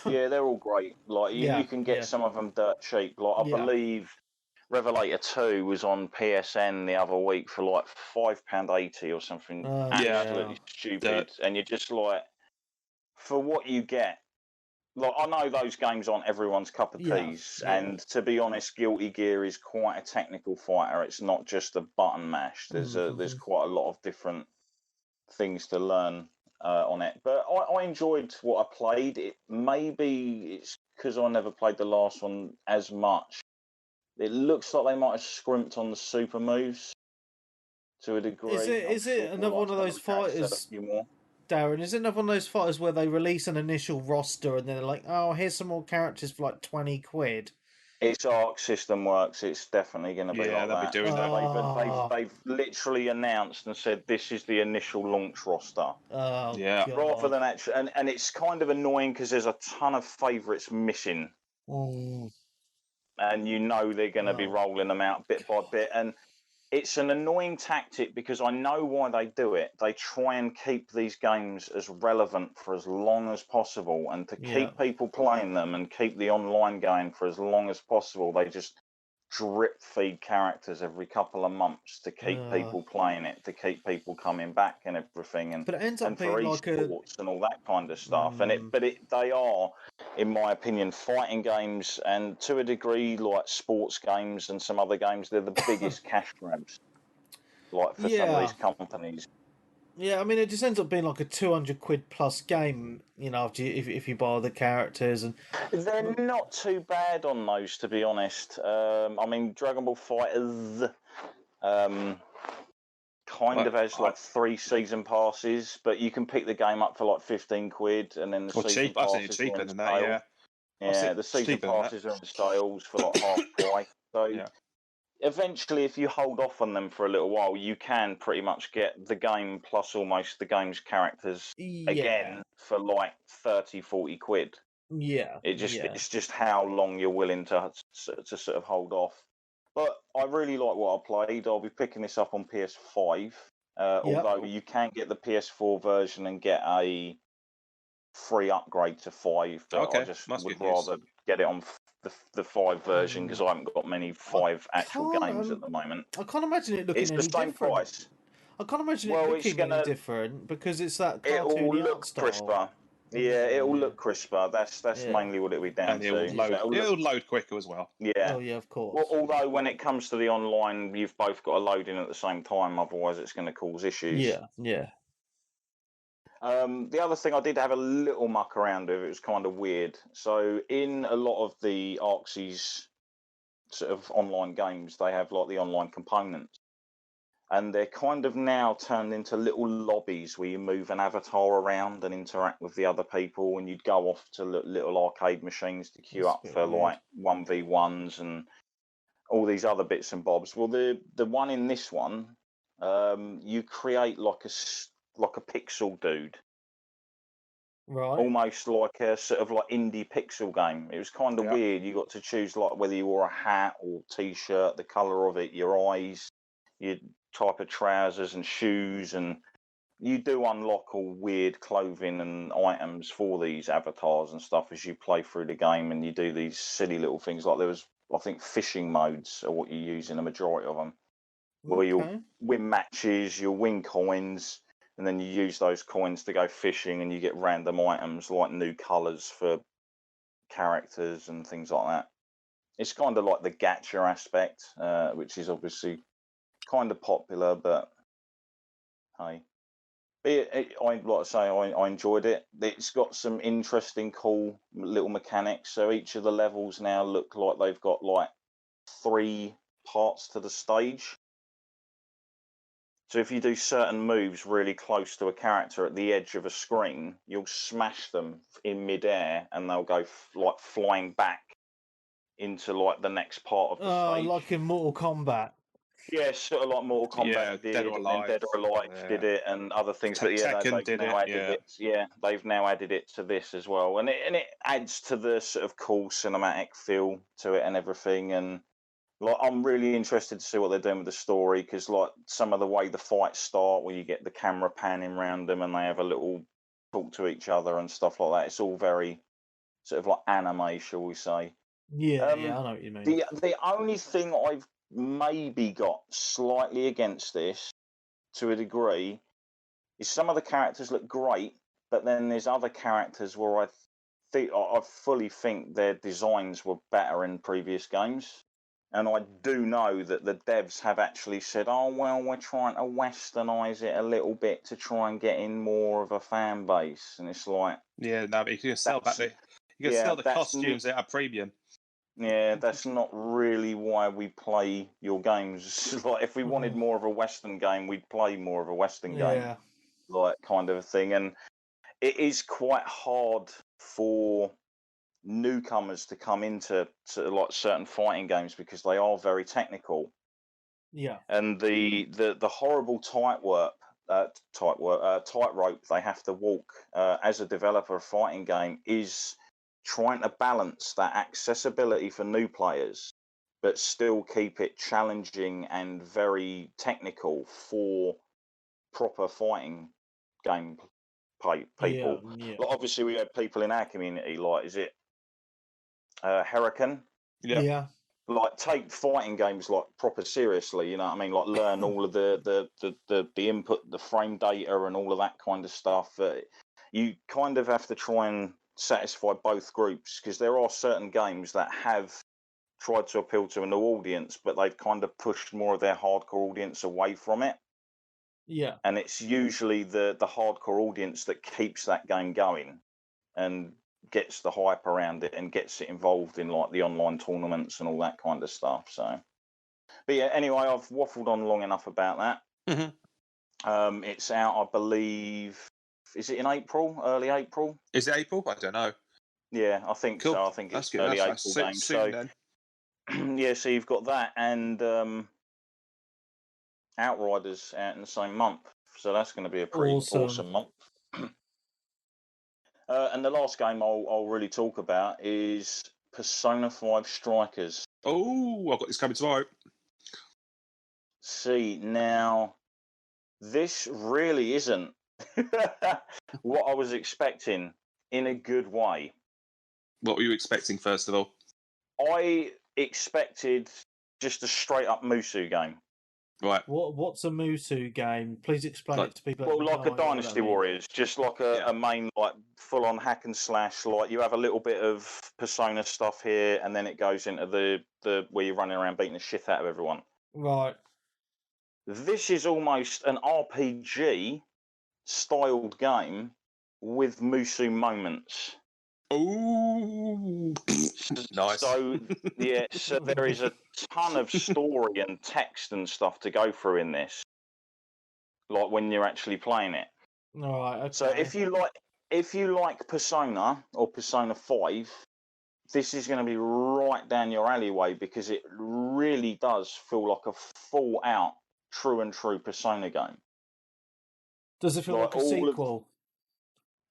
Yeah, they're all great. Like you can get some of them dirt cheap. Like I believe Revelator 2 was on PSN the other week for like £5.80 or something. Absolutely stupid. And you're just like, for what you get. Like I know those games aren't everyone's cup of teas, and to be honest, Guilty Gear is quite a technical fighter. It's not just a button mash. There's quite a lot of different things to learn. on it. But I enjoyed what I played. Maybe it's because I never played the last one as much. It looks like they might have scrimped on the super moves to a degree. Is it another one of those fighters, Darren? Is it another one of those fighters where they release an initial roster and then they're like, oh, here's some more characters for like 20 quid? Its Arc system works. It's definitely going to be like that. Be doing that. They've literally announced and said this is the initial launch roster. Oh, yeah. God. Rather than actually, and it's kind of annoying because there's a ton of favourites missing, and you know they're going to be rolling them out bit by bit, and it's an annoying tactic because I know why they do it. They try and keep these games as relevant for as long as possible, and to keep people playing them and keep the online going for as long as possible, they just drip feed characters every couple of months to keep people playing it, to keep people coming back and everything, and but it ends up and being for like esports and all that kind of stuff. They are, in my opinion, fighting games, and to a degree, like sports games and some other games, they're the biggest cash grabs, like for some of these companies. Yeah, I mean, it just ends up being like a 200 quid plus game, you know, if you buy the characters. And they're not too bad on those, to be honest. I mean, Dragon Ball FighterZ kind of has like 3 season passes, but you can pick the game up for like 15 quid, and then the season passes are cheaper than that. Yeah, the season passes are in sales for like half price. So eventually, if you hold off on them for a little while, you can pretty much get the game plus almost the game's characters again for like 30, 40 quid. Yeah. It's just how long you're willing to sort of hold off. But I really like what I played. I'll be picking this up on PS5, although you can get the PS4 version and get a free upgrade to 5. But I just would rather get it on the 5 version because I haven't got many 5 actual games at the moment. I can't imagine it looking any different. It's the same price. I can't imagine it looking any different because it's that cartoony art style. Crisper. Yeah, it'll look crisper. That's mainly what it'll be down to. It'll load quicker as well. Yeah. Oh yeah, of course. Well, although when it comes to the online, you've both got to load in at the same time, otherwise it's going to cause issues. Yeah. The other thing I did have a little muck around with, it was kind of weird. So in a lot of the Arxie's sort of online games, they have like the online components. And they're kind of now turned into little lobbies where you move an avatar around and interact with the other people, and you'd go off to little arcade machines to queue up for like 1v1s and all these other bits and bobs. Well, the one in this one, you create like a pixel dude. Right. Almost like a sort of like indie pixel game. It was kind of weird. You got to choose like whether you wore a hat or t-shirt, the colour of it, your eyes, your type of trousers and shoes, and you do unlock all weird clothing and items for these avatars and stuff as you play through the game, and you do these silly little things like there was, I think, fishing modes are what you use in a majority of them, where you'll win matches, you'll win coins, and then you use those coins to go fishing, and you get random items like new colours for characters and things like that. It's kind of like the gacha aspect, which is obviously kind of popular, but hey. Like I say, I enjoyed it. It's got some interesting, cool little mechanics. So each of the levels now look like they've got like 3 parts to the stage. So if you do certain moves really close to a character at the edge of a screen, you'll smash them in midair, and they'll go like flying back into like the next part of the stage. Like in Mortal Kombat. Yeah, sort of like Mortal Kombat did, Dead or Alive did it, and other things. But yeah, they've now added it. Yeah, they've now added it to this as well, and it adds to the sort of cool cinematic feel to it and everything. And like, I'm really interested to see what they're doing with the story, because like some of the way the fights start, where you get the camera panning around them and they have a little talk to each other and stuff like that. It's all very sort of like anime, shall we say? Yeah, I know what you mean. The only thing I've maybe got slightly against this, to a degree, is some of the characters look great, but then there's other characters where I fully think their designs were better in previous games, And I do know that the devs have actually said, oh, well, we're trying to westernise it a little bit to try and get in more of a fan base. And it's like... Yeah, no, but you can sell that bit. You can sell the costumes at a premium. Yeah, that's not really why we play your games. Like, if we wanted more of a Western game, we'd play more of a Western game. Like, kind of a thing. And it is quite hard for newcomers to come into like certain fighting games because they are very technical. Yeah. And the horrible tightrope they have to walk as a developer of a fighting game is trying to balance that accessibility for new players, but still keep it challenging and very technical for proper fighting game people. Yeah. Like, obviously, we have people in our community, like, is it Hurricane? Yeah. Like, take fighting games like proper seriously, you know what I mean? Like, learn all of the input, the frame data, and all of that kind of stuff. You kind of have to try and satisfy both groups, because there are certain games that have tried to appeal to a new audience, but they've kind of pushed more of their hardcore audience away from it. Yeah. And it's usually the hardcore audience that keeps that game going and gets the hype around it and gets it involved in like the online tournaments and all that kind of stuff. So, but yeah, anyway, I've waffled on long enough about that. Mm-hmm. It's out, I believe. Is it in April? Early April? Is it April? I don't know. Yeah, I think cool. so. I think it's good. early That's April game. Soon, so then. Yeah, so you've got that and Outriders out in the same month. So that's going to be a pretty awesome month. And the last game I'll really talk about is Persona 5 Strikers. Oh, I've got this coming tomorrow. See, now, this really isn't what I was expecting in a good way. What were you expecting, first of all? I expected just a straight-up Musou game. Right. What's a Musou game? Please explain it to people. Well, like a Dynasty Warriors, just like a main, like, full-on hack and slash. Like, you have a little bit of Persona stuff here, and then it goes into the where you're running around beating the shit out of everyone. Right. This is almost an RPG-styled game with Musou moments. Oh, nice. So, yeah, so there is a ton of story and text and stuff to go through in this, like when you're actually playing it. All right. Okay. So if you like Persona or Persona 5, this is going to be right down your alleyway, because it really does feel like a full-out, true and true Persona game. Does it feel like a sequel?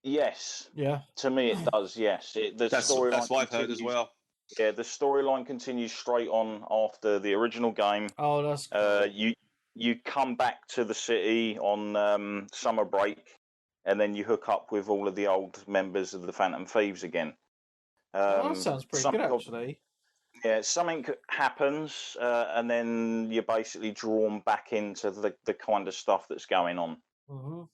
Yes. Yeah. To me, it does. Yes. That's what I've heard as well. Yeah, the storyline continues straight on after the original game. Oh, that's cool. You come back to the city on summer break, and then you hook up with all of the old members of the Phantom Thieves again. That sounds pretty good, actually. Yeah, something happens, and then you're basically drawn back into the kind of stuff that's going on. Mm-hmm.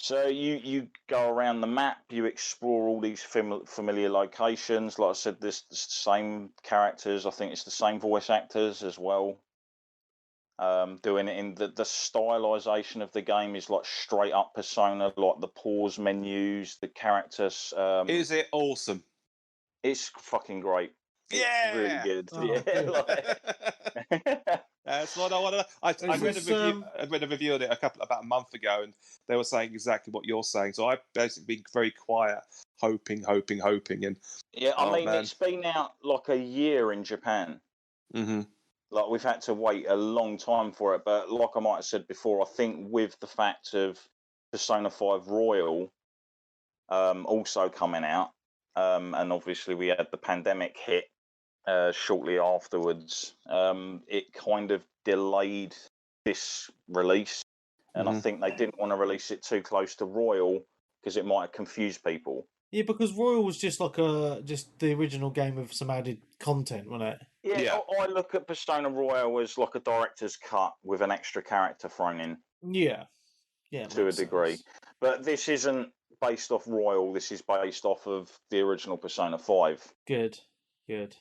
So you go around the map, you explore all these familiar locations. Like I said, there's the same characters. I think it's the same voice actors as well. Doing it in the stylization of the game is like straight up Persona, like the pause menus, the characters. Is it awesome? It's fucking great. Yeah, it's really good. That's what I want to. I read a review on it about a month ago, and they were saying exactly what you're saying. So I've basically been very quiet, hoping, and yeah. I mean, it's been out like a year in Japan. Mm-hmm. Like, we've had to wait a long time for it, but like I might have said before, I think with the fact of Persona 5 Royal also coming out, and obviously we had the pandemic hit shortly afterwards, it kind of delayed this release, and I think they didn't want to release it too close to Royal because it might have confused people. Yeah, because Royal was just like just the original game with some added content, wasn't it? Yeah, I look at Persona Royal as like a director's cut with an extra character thrown in. Yeah, to a degree. Sense. But this isn't based off Royal. This is based off of the original Persona 5. Good. Good.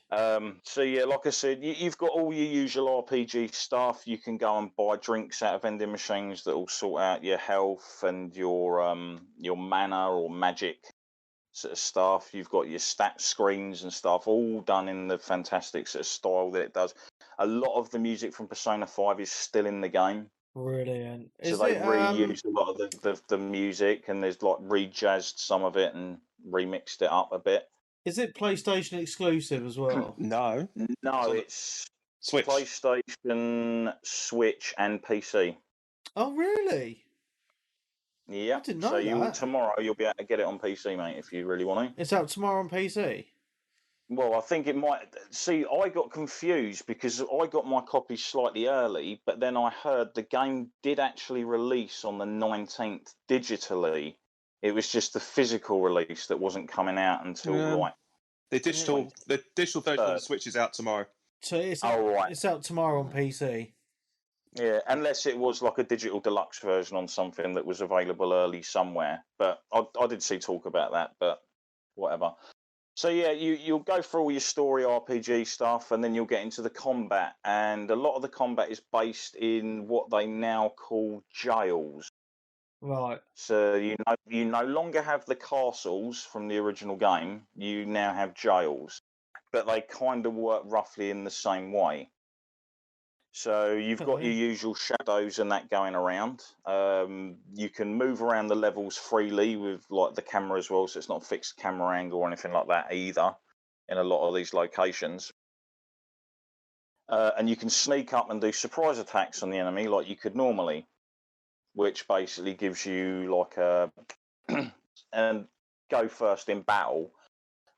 So yeah, like I said, you've got all your usual RPG stuff. You can go and buy drinks out of vending machines that will sort out your health and your mana or magic sort of stuff. You've got your stat screens and stuff, all done in the fantastic sort of style that it does. A lot of the music from Persona 5 is still in the game. Brilliant. So they've reused a lot of the music, and there's like rejazzed some of it and remixed it up a bit. Is it PlayStation exclusive as well? No, it's Switch, PlayStation, Switch, and PC. Oh, really? Yeah. I didn't know that. Tomorrow you'll be able to get it on PC, mate, if you really want to. It's out tomorrow on PC. Well, I think it might. See, I got confused because I got my copy slightly early, but then I heard the game did actually release on the 19th digitally. It was just the physical release that wasn't coming out until the digital version of the Switch is out tomorrow. So it's out tomorrow on PC. Yeah, unless it was like a digital deluxe version on something that was available early somewhere. But I did see talk about that, but whatever. So yeah, you'll go through all your story RPG stuff, and then you'll get into the combat. And a lot of the combat is based in what they now call jails. Right. So you no longer have the castles from the original game. You now have jails, but they kind of work roughly in the same way. So you've got your usual shadows and that going around. You can move around the levels freely with like the camera as well, so it's not a fixed camera angle or anything like that either in a lot of these locations. And you can sneak up and do surprise attacks on the enemy like you could normally, which basically gives you like a and go first in battle.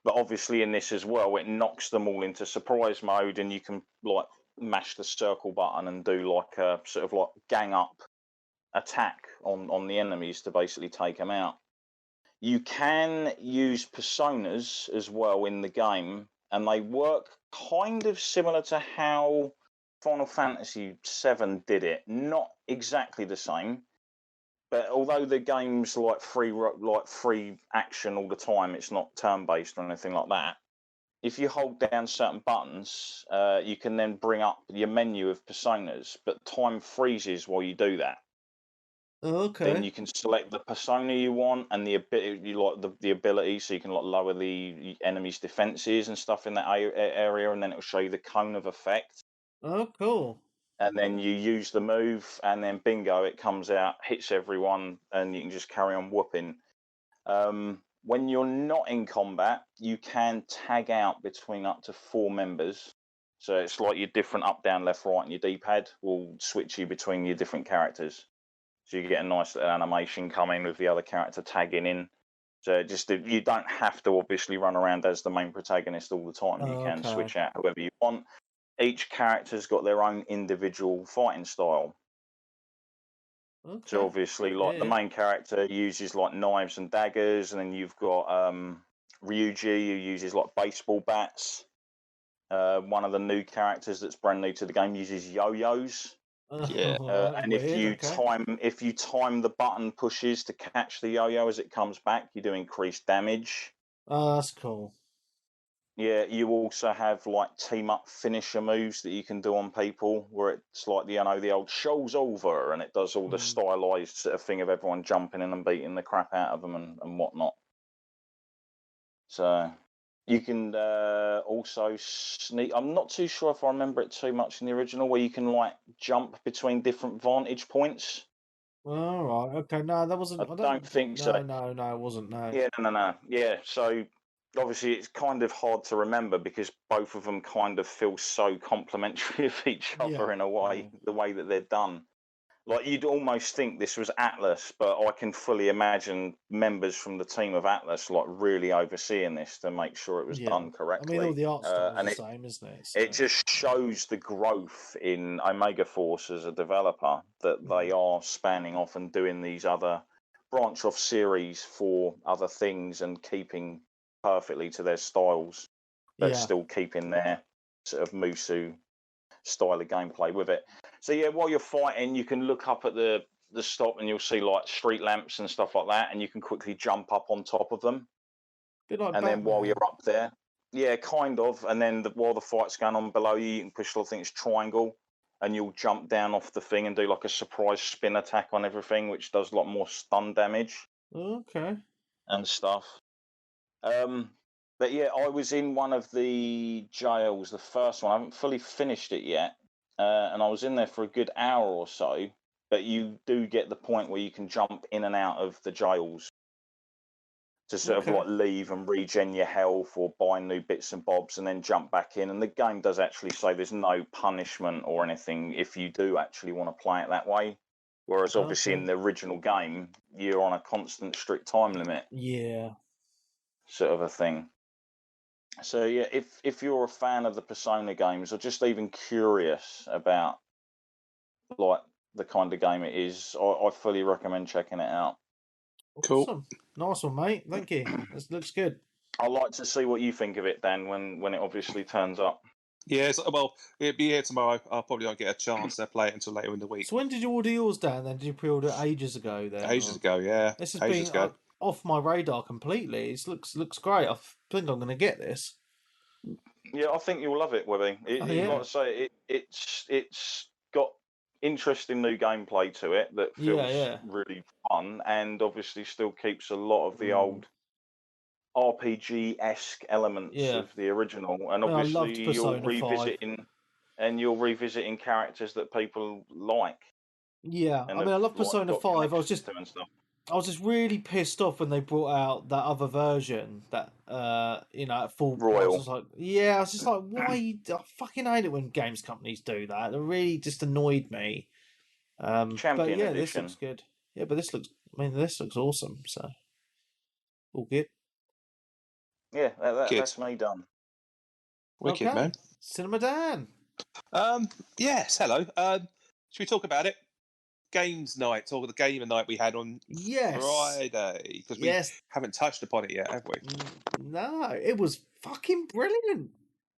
But obviously in this as well, it knocks them all into surprise mode, and you can like mash the circle button and do like a sort of like gang up attack on the enemies to basically take them out. You can use personas as well in the game, and they work kind of similar to how Final Fantasy VII did it. Not exactly the same, but although the game's like free action all the time, it's not turn based or anything like that. If you hold down certain buttons, you can then bring up your menu of personas, but time freezes while you do that. Okay. Then you can select the persona you want and the ability, so you can like lower the enemy's defenses and stuff in that area, and then it will show you the cone of effect. Oh, cool. And then you use the move, and then bingo, it comes out, hits everyone, and you can just carry on whooping. When you're not in combat, you can tag out between up to 4 members. So it's like your different up, down, left, right, and your D-pad will switch you between your different characters. So you get a nice little animation coming with the other character tagging in. So you don't have to obviously run around as the main protagonist all the time. You can switch out whoever you want. Each character's got their own individual fighting style. Okay. So obviously, like the main character uses like knives and daggers, and then you've got Ryuji who uses like baseball bats. One of the new characters that's brand new to the game uses yo-yos. And if you time the button pushes to catch the yo-yo as it comes back, you do increased damage. Oh, that's cool. Yeah, you also have like team up finisher moves that you can do on people, where it's like the old show's over, and it does all the stylized sort of thing of everyone jumping in and beating the crap out of them and whatnot. So you can also sneak. I'm not too sure if I remember it too much in the original, where you can like jump between different vantage points. All right. Okay. No, that wasn't. I don't think so. No, it wasn't. No. Yeah, no. Yeah, so obviously it's kind of hard to remember because both of them kind of feel so complementary of each other in a way, the way that they're done. Like you'd almost think this was Atlas, but I can fully imagine members from the team of Atlas like really overseeing this to make sure it was done correctly. I mean, all the art style is the same, isn't it? So. It just shows the growth in Omega Force as a developer, that they are spanning off and doing these other branch off series for other things and keeping perfectly to their styles, but still keeping their sort of Musu style of gameplay with it. So yeah, while you're fighting, you can look up at the stop and you'll see like street lamps and stuff like that, and you can quickly jump up on top of them. Like and then while you're up there, Yeah, kind of. And then while the fight's going on below you, you can push, I think it's triangle, and you'll jump down off the thing and do like a surprise spin attack on everything, which does a lot more stun damage. Okay. And stuff. But yeah, I was in one of the jails, the first one. I haven't fully finished it yet, and I was in there for a good hour or so. But you do get the point where you can jump in and out of the jails to sort of like leave and regen your health or buy new bits and bobs and then jump back in. And the game does actually say there's no punishment or anything if you do actually want to play it that way. Whereas obviously in the original game, you're on a constant strict time limit. Yeah. Sort of a thing. So yeah, if you're a fan of the Persona games or just even curious about like the kind of game it is, I fully recommend checking it out. Cool. Awesome. Nice one, mate. Thank you. This looks good. I'd like to see what you think of it, Dan, when it obviously turns up. Yeah, well, it'll be here tomorrow. I'll probably not get a chance to play it until later in the week. So when did you order yours, Dan? Then did you pre-order ages ago? Then ages ago, yeah. This has been off my radar completely. It looks great. I think I'm going to get this. Yeah, I think you'll love it, Webby. Like I say, it's got interesting new gameplay to it that feels really fun, and obviously still keeps a lot of the old RPG-esque elements of the original. And obviously you're revisiting characters that people like. Yeah, I mean, I love Persona 5. I was just really pissed off when they brought out that other version, that at full price. I was like, I was just like, why? I fucking hate it when games companies do that. It really just annoyed me. Champion Edition. This looks good. Yeah, but this looks awesome. So all good. Yeah, that's me done. Wicked, man. Cinema Dan. Yes, hello. Should we talk about it? Games night, or the gamer night we had on Friday, because we haven't touched upon it yet, have we? No, it was fucking brilliant.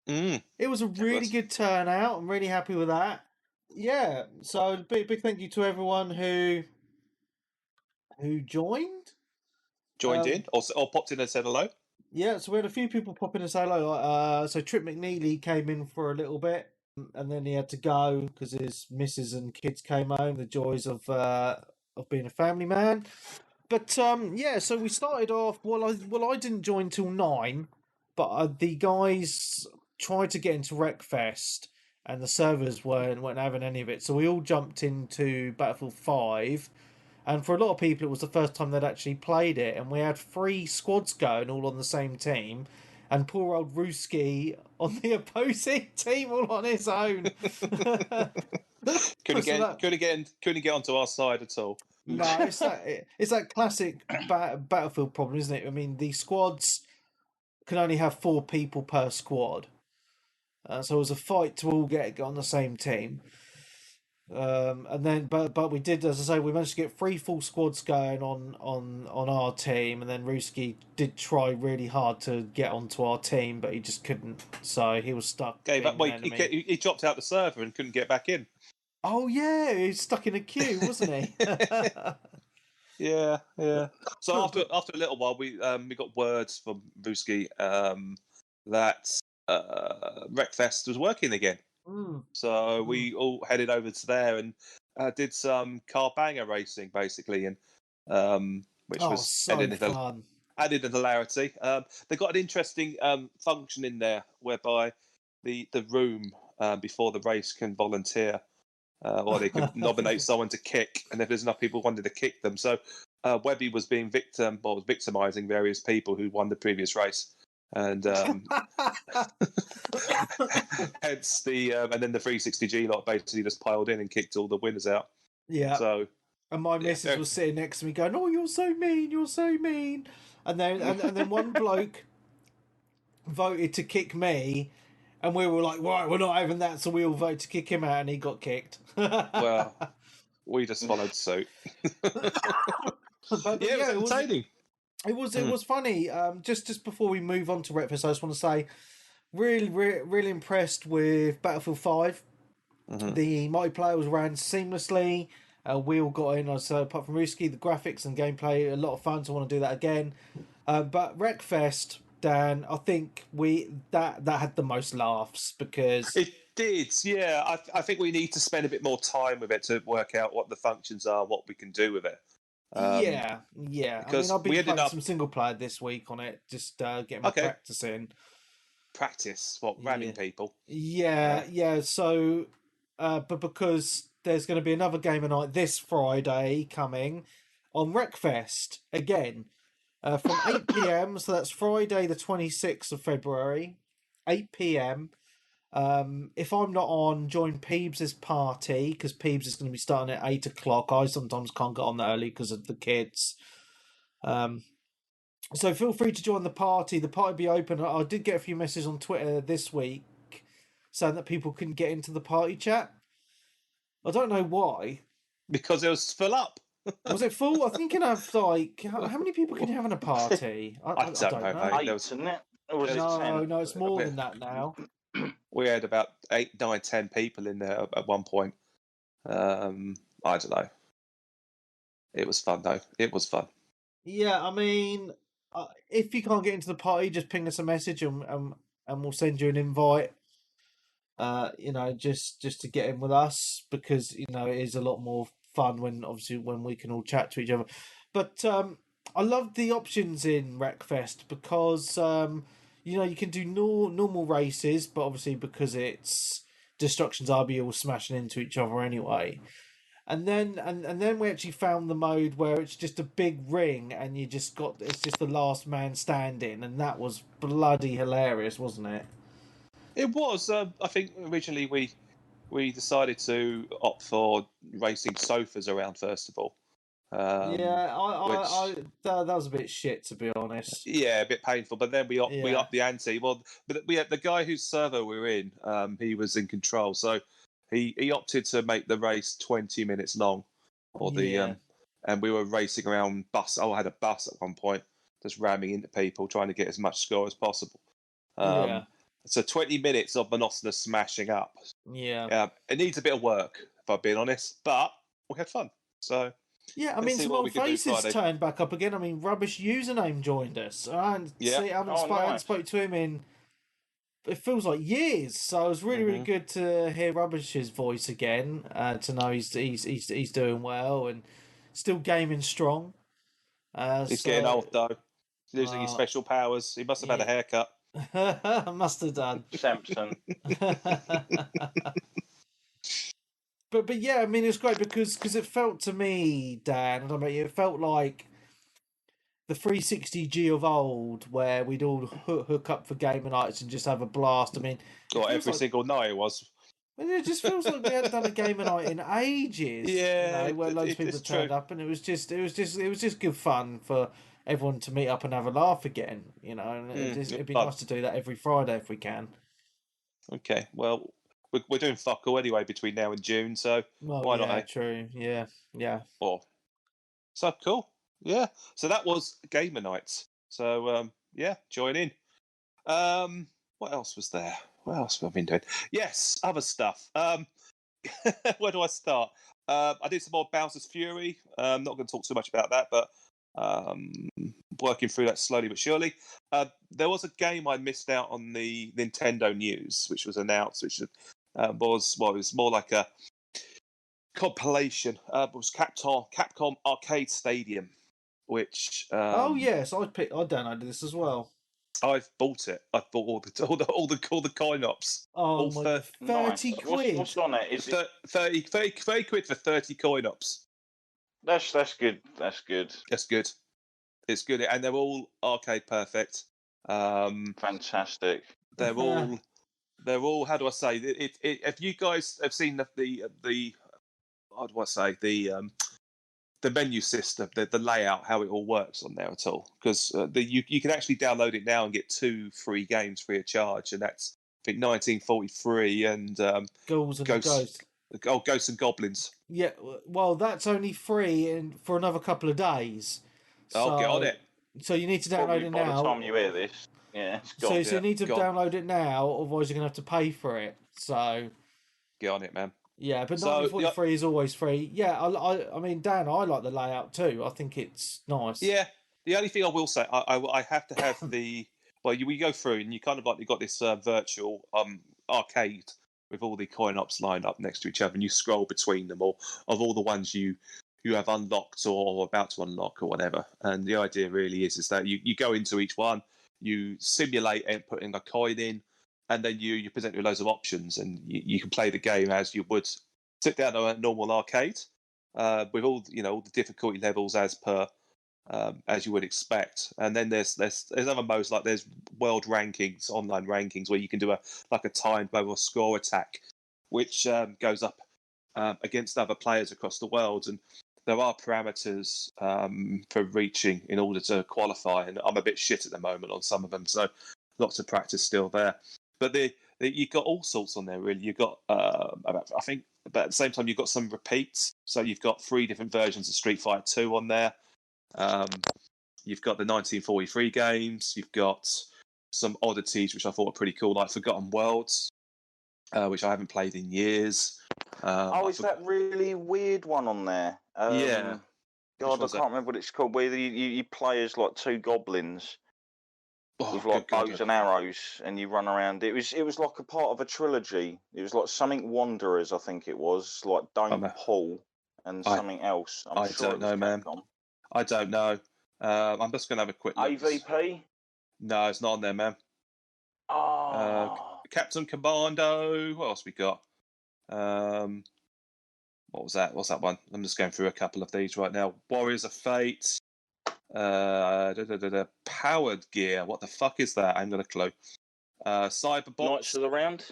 It was a really good turnout. I'm really happy with that. Yeah, so big thank you to everyone who joined in or popped in and said hello. Yeah, so we had a few people pop in and say hello. So Trip McNeely came in for a little bit, and then he had to go because his missus and kids came home. The joys of being a family man. But so we started off. Well, I didn't join till 9, but the guys tried to get into Wreckfest, and the servers weren't having any of it. So we all jumped into Battlefield 5. And for a lot of people, it was the first time they'd actually played it. And we had 3 squads going all on the same team. And poor old Ruski on the opposing team all on his own. couldn't get onto our side at all. No, it's that classic Battlefield problem, isn't it? I mean, the squads can only have 4 people per squad. So it was a fight to all get on the same team. And then, but we did, as I say, we managed to get 3 full squads going on our team, and then Ruski did try really hard to get onto our team, but he just couldn't. So he was stuck. He dropped out the server and couldn't get back in. Oh yeah, he was stuck in a queue, wasn't he? Yeah. So after a little while, we got words from Ruski that Wreckfest was working again. So we all headed over to there and did some car banger racing, basically, and which was so fun. Added a hilarity. They got an interesting function in there whereby the room before the race can volunteer, or they can nominate someone to kick, and if there's enough people wanted to kick them. So Webby was being victimizing various people who won the previous race. And hence and then the 360G lot basically just piled in and kicked all the winners out. Yeah. So and my missus was sitting next to me going, "Oh, you're so mean," and then one bloke voted to kick me, and we were like, "Right, we're not having that," so we all voted to kick him out, and he got kicked. Well, we just followed suit. But it was entertaining. It was funny. Just before we move on to Wreckfest, I just want to say, really impressed with Battlefield 5. The multiplayer was ran seamlessly. We all got in. So apart from Ruski, the graphics and gameplay, a lot of fun. So I want to do that again. But Wreckfest, Dan, I think that had the most laughs because it did. Yeah, I think we need to spend a bit more time with it to work out what the functions are, what we can do with it. Yeah. I mean, I've been playing some single player this week on it, just getting my practice in. Practice what? Ramming people? Yeah. So, but because there's going to be another game of night this Friday coming on Wreckfest again from 8 p.m. So that's Friday the 26th of February, 8 p.m. If I'm not on, join Peebs' party because Peebs is going to be starting at 8 o'clock. I sometimes can't get on that early because of the kids. So feel free to join the party. The party will be open. I did get a few messages on Twitter this week saying that people couldn't get into the party chat. I don't know why. Because it was full up. Was it full? I think you can have like how many people can you have in a party? I don't know. 8, isn't it? Or was it 10? No, it's more than that now. We had about 8, 9, 10 people in there at one point. I don't know. It was fun though. It was fun. Yeah, I mean, if you can't get into the party, just ping us a message and we'll send you an invite. Just to get in with us because it is a lot more fun when we can all chat to each other. But I love the options in Wreckfest because you can do normal races, but obviously because it's Destruction Derby, you're all smashing into each other anyway. And then we actually found the mode where it's just a big ring and it's just the last man standing, and that was bloody hilarious, wasn't it? It was. I think originally we decided to opt for racing sofas around first of all. That was a bit shit, to be honest. Yeah, a bit painful. But then we upped the ante. Well, but we had the guy whose server we were in. He was in control, so he opted to make the race 20 minutes long, and we were racing around bus. I had a bus at one point, just ramming into people, trying to get as much score as possible. So 20 minutes of monotonous smashing up. Yeah. It needs a bit of work, if I'm being honest, but we had fun. So yeah, I mean, some old faces turned back up again. I mean, Rubbish Username joined us. I haven't spoke to him in, it feels like years. So it was really, really good to hear Rubbish's voice again. To know he's doing well and still gaming strong. He's getting old though. He's losing his special powers. He must have had a haircut. Must have done. Samson. But yeah, I mean, it's great because it felt to me, Dan, I don't know about you, it felt like the 360G of old, where we'd all hook up for gamer nights and just have a blast. I mean, every single night it was. It just feels like we hadn't done a gamer night in ages. Yeah, where loads of people turned up, and it was just good fun for everyone to meet up and have a laugh again. And it'd be nice to do that every Friday if we can. Okay, well, we're doing fuck all anyway between now and June, so why not? Eh? True. Yeah. So cool. Yeah. So that was gamer nights. So join in. What else was there? What else have I been doing? Yes, other stuff. Where do I start? I did some more Bowser's Fury. I'm not going to talk too much about that, but working through that slowly but surely. There was a game I missed out on the Nintendo news, which was announced, which was more like a compilation. It was Capcom Arcade Stadium, which oh yes, I downloaded this as well. I've bought it. I bought all the coin ops. Oh my, 30 quid. What's on it? Is it 30 quid for 30 coin ops? That's good. That's good. That's good. It's good, and they're all arcade perfect. Fantastic. They're all. How do I say? If you guys have seen the how do I say the menu system, the layout, how it all works on there at all? Because you can actually download it now and get 2 free games free of charge, and that's I think 1943 and Ghosts and Goblins. Yeah, well, that's only free for another couple of days. So, get on it. So you need to download it now. By the time you hear this, it's gone. So you need to download it now, otherwise you're going to have to pay for it. So get on it, man. Yeah, but 1943 is always free. Yeah, I mean, Dan, I like the layout too. I think it's nice. Yeah, the only thing I will say, I have to have the Well, you go through and you kind of like you got this virtual arcade with all the coin ops lined up next to each other, and you scroll between them, or of all the ones you have unlocked or about to unlock or whatever. And the idea really is that you go into each one, you simulate and putting a coin in, and then you present with loads of options, and you can play the game as you would sit down at a normal arcade with all all the difficulty levels as per. As you would expect, and then there's other modes, like there's world rankings, online rankings, where you can do a timed mobile score attack, which goes up against other players across the world, and there are parameters for reaching in order to qualify, and I'm a bit shit at the moment on some of them, so lots of practice still there. But you've got all sorts on there, really. You've got I think, but at the same time you've got some repeats, so you've got 3 different versions of Street Fighter 2 on there. You've got the 1943 games. You've got some oddities which I thought were pretty cool, like Forgotten Worlds, which I haven't played in years. Is that really weird one on there? Yeah. God, I can't remember what it's called. Where you play as like 2 goblins with like bows and arrows, and you run around. It was like a part of a trilogy. It was like something Wanderers, I think it was, like Don't Pull and something else. I don't know, man. I don't know. I'm just going to have a quick look. AVP? No, it's not on there, man. Captain Commando. What else we got? What was that? What's that one? I'm just going through a couple of these right now. Warriors of Fate. Powered Gear. What the fuck is that? I haven't got a clue. Cyberbots. Knights of the Round?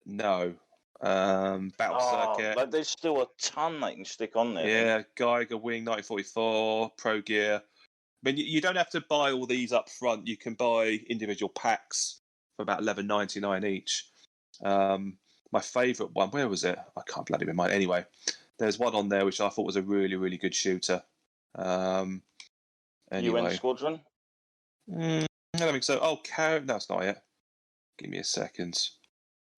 No. Battle Circuit. There's still a ton they can stick on there. Yeah, Geiger Wing 1944, Pro Gear. I mean, you don't have to buy all these up front. You can buy individual packs for about $11.99 each. My favourite one, where was it? I can't bloody remember. Anyway, there's one on there which I thought was a really, really good shooter. Anyway. UN Squadron? I don't think so. Oh, no, that's not it. Give me a second.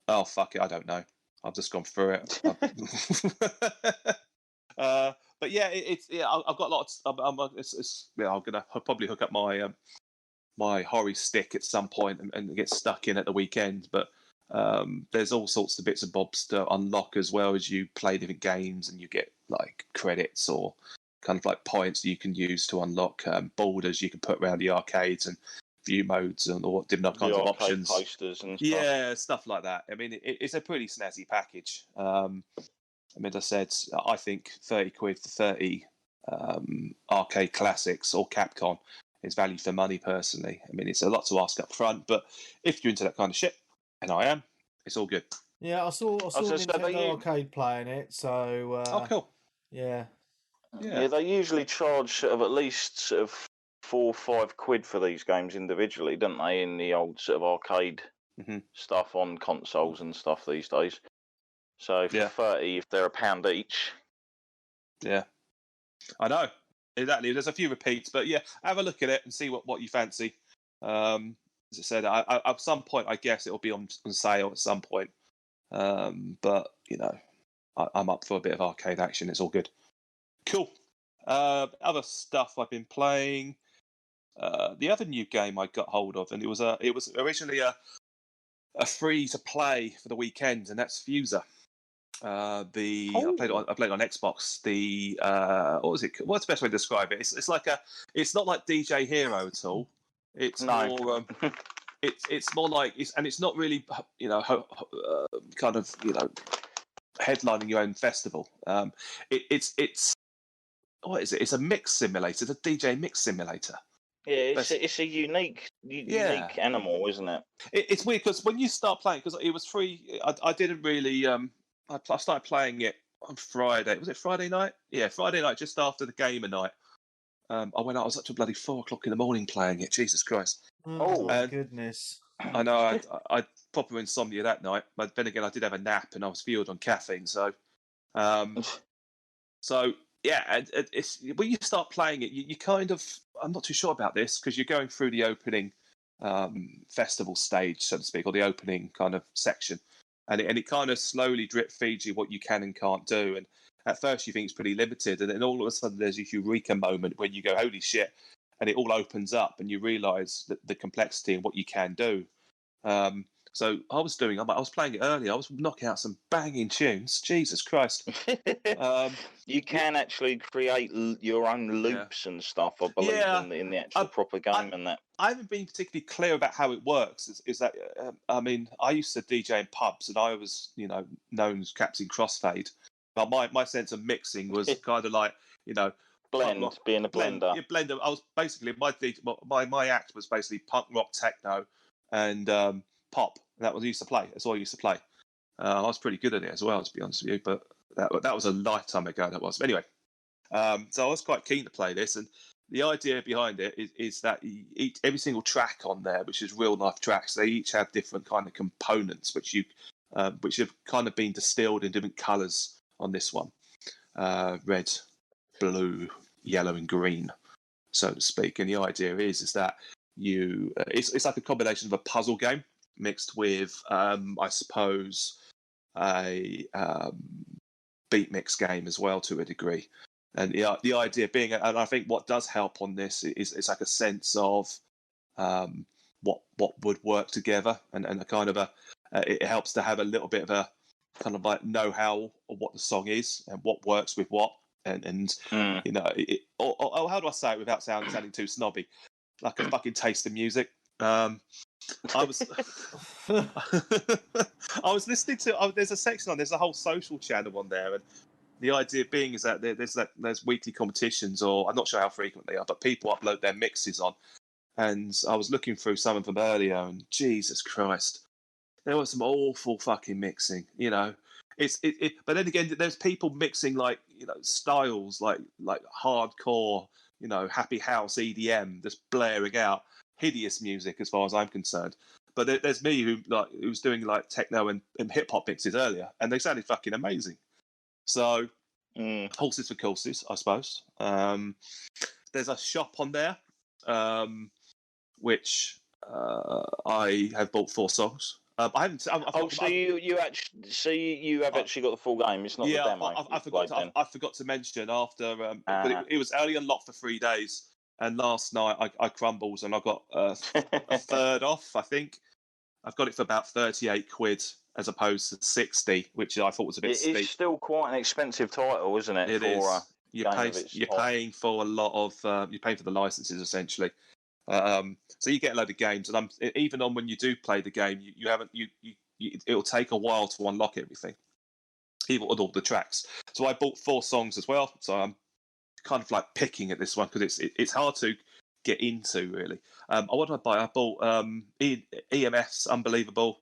Oh, fuck it. I don't know. I've just gone through it. But yeah, I've got lots. I'm gonna probably hook up my my Hori stick at some point and get stuck in at the weekend. But there's all sorts of bits and bobs to unlock as well as you play different games, and you get like credits or kind of like points you can use to unlock borders you can put around the arcades and view modes and all different kinds of options. Posters and stuff. Yeah, stuff like that. I mean, it's a pretty snazzy package. I mean, as I said, I think 30 quid for 30 arcade classics or Capcom is value for money, personally. I mean, it's a lot to ask up front, but if you're into that kind of shit, and I am, it's all good. Yeah, I saw Nintendo Arcade playing it, so... oh, cool. Yeah. Yeah, they usually charge sort of at least sort of 4 or 5 quid for these games individually, don't they, in the old sort of arcade stuff on consoles and stuff these days. So for 30, if they're £1 each. Yeah. I know. Exactly. There's a few repeats, but yeah, have a look at it and see what you fancy. As I said, at some point, I guess it'll be on sale at some point. But, you know, I'm up for a bit of arcade action. It's all good. Cool. Other stuff I've been playing. The other new game I got hold of, and it was originally a free to play for the weekend, and that's Fuser. I played it on Xbox. What was it? What's the best way to describe it? It's it's not like DJ Hero at all. It's more. It's more like it's not really kind of headlining your own festival. It's what is it? It's a mix simulator. It's a DJ mix simulator. Yeah, it's a unique animal, isn't it? It's weird because when you start playing, because it was free, I didn't really. I started playing it on Friday. Was it Friday night? Yeah, Friday night, just after the gamer night. I was up to bloody 4:00 in the morning playing it. Jesus Christ! Oh my goodness! I know. I proper insomnia that night, but then again, I did have a nap and I was fueled on caffeine. So, yeah, it's when you start playing it, you kind of. I'm not too sure about this because you're going through the opening festival stage, so to speak, or the opening kind of section, and it kind of slowly drip feeds you what you can and can't do. And at first, you think it's pretty limited, and then all of a sudden, there's a eureka moment when you go, "Holy shit!" and it all opens up, and you realise the complexity and what you can do. So I was playing it earlier. I was knocking out some banging tunes. Jesus Christ! You can actually create your own loops and stuff, I believe, in the actual proper game and that. I haven't been particularly clear about how it works. Is that I mean, I used to DJ in pubs, and I was, known as Captain Crossfade. But my sense of mixing was kind of like, being a blender. Blender. I was basically my act was basically punk rock, techno, and pop. That was I used to play. That's all I used to play. I was pretty good at it as well, to be honest with you. But that was a lifetime ago. That was. But anyway, so I was quite keen to play this, and the idea behind it is that every single track on there, which is real life tracks, they each have different kind of components, which have kind of been distilled in different colours on this one: red, blue, yellow, and green, so to speak. And the idea is that it's like a combination of a puzzle game mixed with, I suppose, a beat mix game as well to a degree. And the idea being, and I think what does help on this is like a sense of what would work together, and a kind of it helps to have a little bit of a kind of like know-how of what the song is and what works with what, and or how do I say it without sounding too snobby? Like a fucking taste of music. I was I was listening to. There's a whole social channel on there, and the idea being is that there's weekly competitions, or I'm not sure how frequent they are, but people upload their mixes on. And I was looking through some of them earlier, and Jesus Christ, there was some awful fucking mixing. But then again, there's people mixing like styles like hardcore, happy house EDM, just blaring out hideous music as far as I'm concerned. But there's me who was doing like techno and hip hop mixes earlier, and they sounded fucking amazing. So horses for courses, I suppose. There's a shop on there, which I have bought 4 songs. I haven't. So you have actually got the full game. It's not the demo. I forgot to mention after, but it was only unlocked for 3 days. And last night I crumbles and I got a third off. I think I've got it for about 38 quid as opposed to 60, which I thought was a bit steep. It's still quite an expensive title, isn't it? It is. You're paying for a lot of. You're paying for the licenses essentially. So you get a load of games, and even on when you do play the game, you haven't. It'll take a while to unlock everything, even with all the tracks. So I bought 4 songs as well. So I'm kind of like picking at this one because it's hard to get into really. What did I buy? I bought EMF's Unbelievable.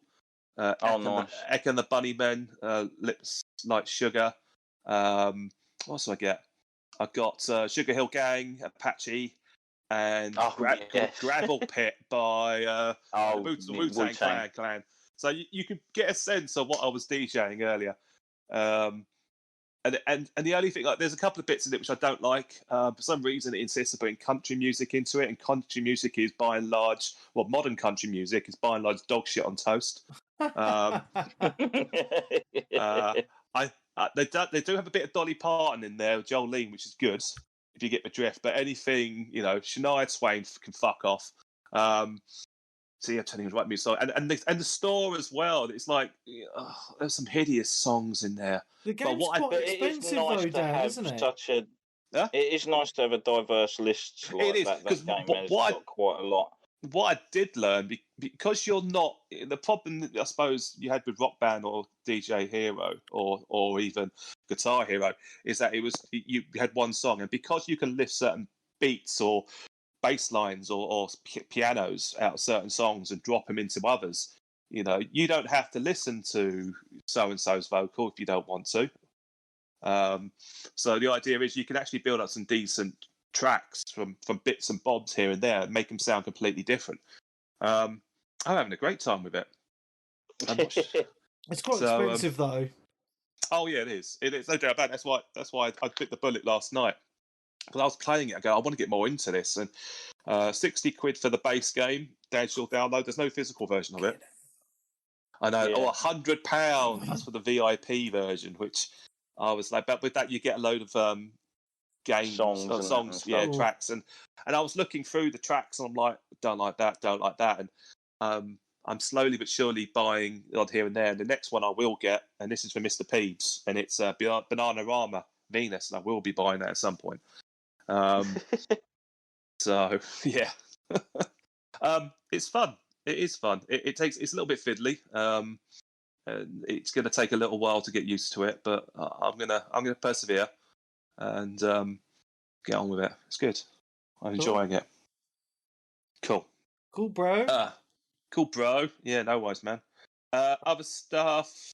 Nice. Eck and the Bunnymen, Lips Like Sugar. What else do I get? I got Sugar Hill Gang, Apache, and Gravel Pit by the Wu-Tang Clan. So you could get a sense of what I was DJing earlier. And the only thing, there's a couple of bits in it which I don't like. For some reason, it insists on putting country music into it, and country music is by and large, modern country music is by and large dog shit on toast. They do have a bit of Dolly Parton in there, Jolene, which is good if you get the drift. But anything, Shania Twain can fuck off. So yeah, telling you the right music, and the store as well. It's like there's some hideous songs in there. The game's quite expensive though, Dan, isn't it? It is nice to have a diverse list like that. That game has got quite a lot. What I did learn, because you're not the problem I suppose you had with Rock Band or DJ Hero or even Guitar Hero is that you had one song, and because you can lift certain beats or bass lines or pianos out of certain songs and drop them into others, you don't have to listen to so and so's vocal if you don't want to. So the idea is you can actually build up some decent tracks from bits and bobs here and there and make them sound completely different. I'm having a great time with it. It's quite expensive though. Oh yeah, it is. It is no doubt about it. That's why I bit the bullet last night. Because I was playing it, I want to get more into this, and 60 quid for the base game, digital download. There's no physical version of it. I know. Yeah. £100 for the VIP version, which I was like, but with that you get a load of games, songs, tracks, and I was looking through the tracks, and I'm like, don't like that, and I'm slowly but surely buying odd here and there. And the next one I will get, and this is for Mr. Peebs, and it's Bananarama Venus, and I will be buying that at some point. So yeah, it's fun. It is fun. It's a little bit fiddly. It's going to take a little while to get used to it, but I'm gonna persevere and get on with it. It's good. I'm enjoying it. Cool, bro. Cool, bro. Yeah, no worries, man. Other stuff.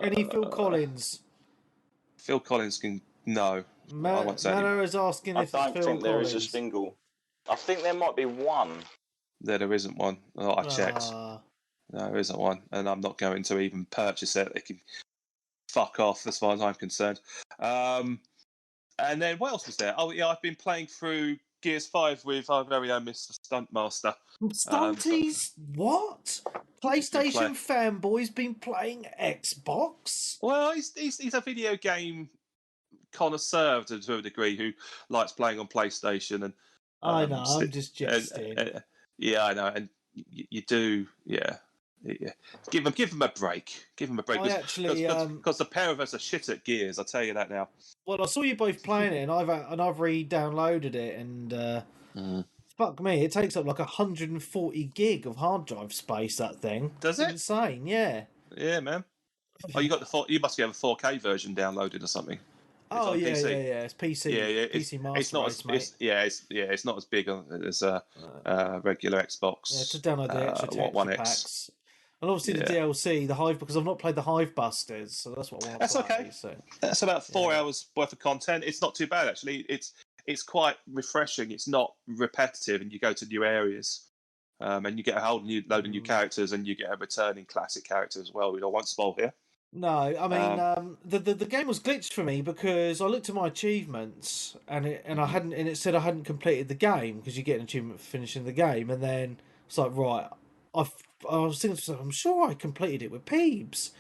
Any Phil Collins? Phil Collins can no. I won't say. Mano is asking if I it's Phil don't think there Collins. is a single. I think there might be one. There isn't one. Oh, I checked. No, there isn't one, and I'm not going to even purchase it. They can fuck off, as far as I'm concerned. And then what else was there? Oh yeah, I've been playing through Gears 5 with our very own Mr. Stuntmaster. Stunties? What? PlayStation fanboy's been playing Xbox? Well, he's a video game connoisseur to a degree who likes playing on PlayStation. And I know, I'm just jesting. Yeah, I know, and you do, yeah. Give him a break. Give him a break. Because the pair of us are shit at Gears. I'll tell you that now. Well, I saw you both playing it, and I've re-downloaded it, and fuck me, it takes up like 140 gig of hard drive space. That thing. Does it? Insane, yeah. Yeah, man. Oh, you must have a 4K version downloaded or something. Oh yeah, it's PC. Yeah, PC Master Race, mate. It's not as big as a regular Xbox. Yeah, to download the extra texture packs. And obviously the DLC, the Hive, because I've not played the Hive Busters, so that's what I want to play. That's okay. So. That's about 4 hours worth of content. It's not too bad, actually. It's quite refreshing. It's not repetitive, and you go to new areas, and you get a whole new load of new characters, and you get a returning classic character as well. I won't spoil here. No, I mean the game was glitched for me because I looked at my achievements and it said I hadn't completed the game because you get an achievement for finishing the game, and then it's like right, I was thinking to myself, I'm sure I completed it with Peebs.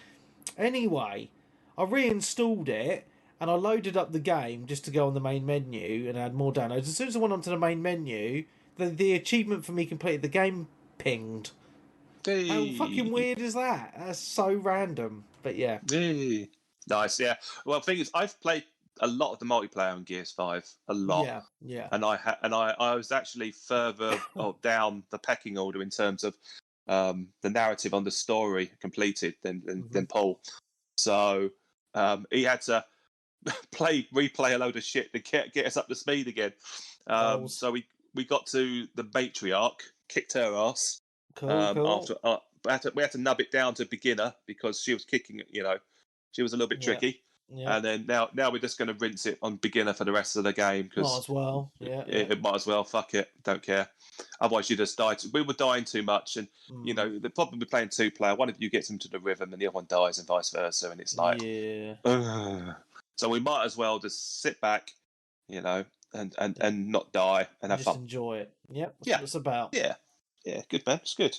Anyway, I reinstalled it and I loaded up the game just to go on the main menu and add more downloads. As soon as I went onto the main menu, the achievement for me completed the game pinged. Hey. How fucking weird is that? That's so random. But yeah. Hey. Nice, yeah. Well, the thing is, I've played a lot of the multiplayer on Gears 5. A lot. Yeah. And I was actually further down the pecking order in terms of the narrative on the story completed than Paul. So he had to replay a load of shit to get us up to speed again. So we got to the matriarch, kicked her ass. Cool. After we had to nub it down to beginner because she was kicking it. She was a little bit tricky. Yeah. And then now we're just going to rinse it on beginner for the rest of the game because might as well. Yeah. It might as well. Fuck it, don't care. Otherwise, you just die. We were dying too much, and the problem with playing 2-player, one of you gets into the rhythm and the other one dies, and vice versa, and it's like, so we might as well just sit back, and not die and have just fun. Enjoy it. Yep. That's what it's about. Yeah, good man. It's good.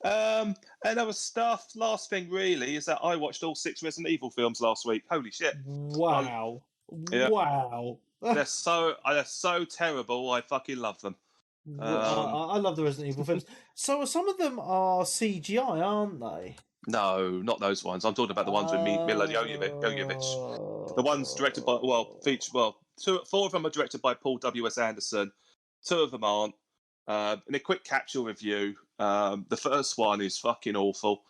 And other stuff. Last thing really is that I watched all 6 Resident Evil films last week. Holy shit! Wow. Wow. They're so terrible. I fucking love them. I love the Resident Evil films. So some of them are CGI, aren't they? No, not those ones. I'm talking about the ones with Mila Jovovich. The ones directed by 4 of them are directed by Paul W.S. Anderson. 2 of them aren't. In a quick capsule review, the first one is fucking awful.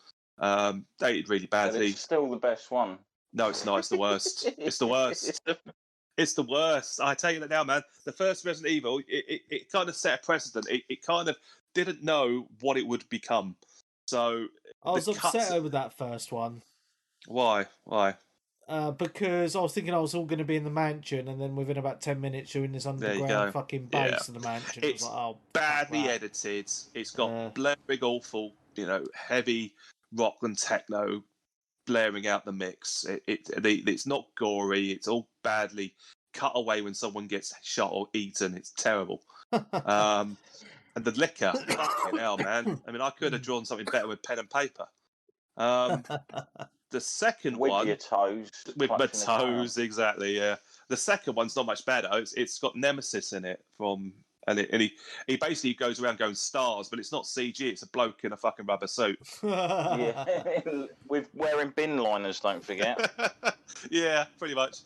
Dated really badly. But it's still the best one. No, it's not. It's the worst. It's the worst. It's the worst. I tell you that now, man. The first Resident Evil, it kind of set a precedent. It kind of didn't know what it would become. So I was upset over that first one. Why? Because I was thinking I was all going to be in the mansion, and then within about 10 minutes, you're in this underground fucking base of the mansion. It's badly edited. It's got blaring, awful, heavy rock and techno blaring out the mix. It's not gory. It's all badly cut away when someone gets shot or eaten. It's terrible. And the liquor, fucking hell, man. I mean, I could have drawn something better with pen and paper. The second with one your toes, with my toes, exactly. Yeah, the second one's not much better. It's got Nemesis in it and he basically goes around going stars, but it's not CG. It's a bloke in a fucking rubber suit. Yeah, with wearing bin liners. Don't forget. Yeah, pretty much.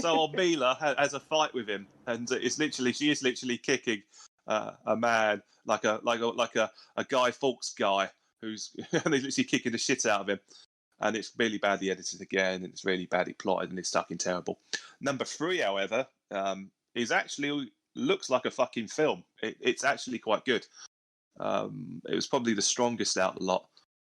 So old Mila has a fight with him, and she is literally kicking a man like a Guy Fawkes guy who's and he's literally kicking the shit out of him. And it's really badly edited again, and it's really badly plotted, and it's fucking terrible. Number 3, however, is actually looks like a fucking film. It's actually quite good. It was probably the strongest out of the lot.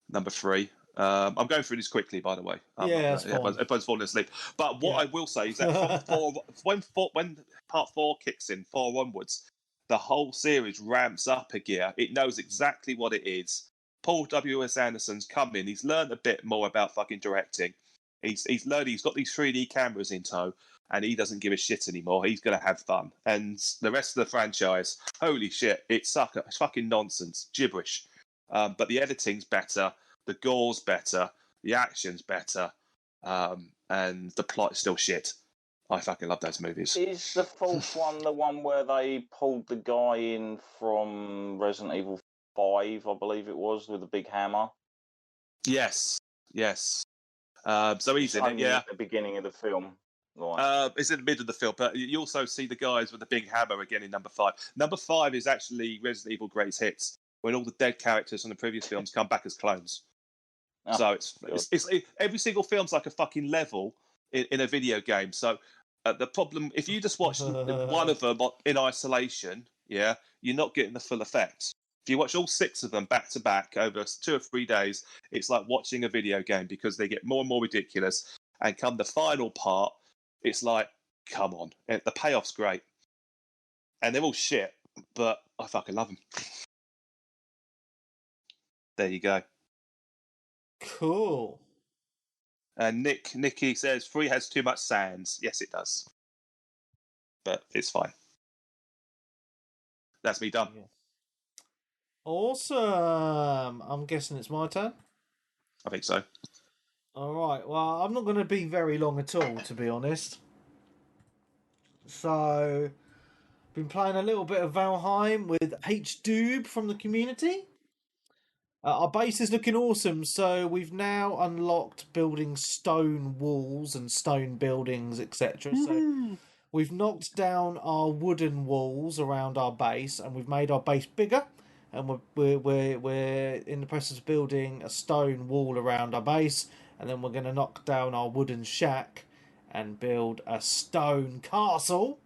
Number 3. I'm going through this quickly, by the way. Everyone's falling asleep. But what I will say is that when part 4 kicks in, 4 onwards, the whole series ramps up a gear. It knows exactly what it is. Paul W.S. Anderson's come in. He's learned a bit more about fucking directing. He's learned. He's got these 3D cameras in tow, and he doesn't give a shit anymore. He's gonna have fun. And the rest of the franchise, holy shit, it's fucking nonsense, gibberish. But the editing's better, the gore's better, the action's better, and the plot is still shit. I fucking love those movies. Is the 4th one the one where they pulled the guy in from Resident Evil 5, I believe it was, with a big hammer? Yes. So he's in it, yeah. At the beginning of the film. It's in the middle of the film, but you also see the guys with the big hammer again in number 5. Number 5 is actually Resident Evil Greatest Hits, when all the dead characters from the previous films come back as clones. So it's every single film's like a fucking level in a video game. So the problem, if you just watch one of them in isolation, yeah, you're not getting the full effect. If you watch all 6 of them back to back over 2 or 3 days, it's like watching a video game because they get more and more ridiculous. And come the final part, it's like, come on, the payoff's great, and they're all shit, but I fucking love them. There you go. Cool. And Nicky says 3 has too much sands. Yes, it does, but it's fine. That's me done. Yeah. Awesome. I'm guessing it's my turn. I think so. All right. Well, I'm not going to be very long at all, to be honest. So, been playing a little bit of Valheim with H-Doob from the community. Our base is looking awesome, so we've now unlocked building stone walls and stone buildings, etc. So we've knocked down our wooden walls around our base, and we've made our base bigger. And we're in the process of building a stone wall around our base, and then we're going to knock down our wooden shack and build a stone castle.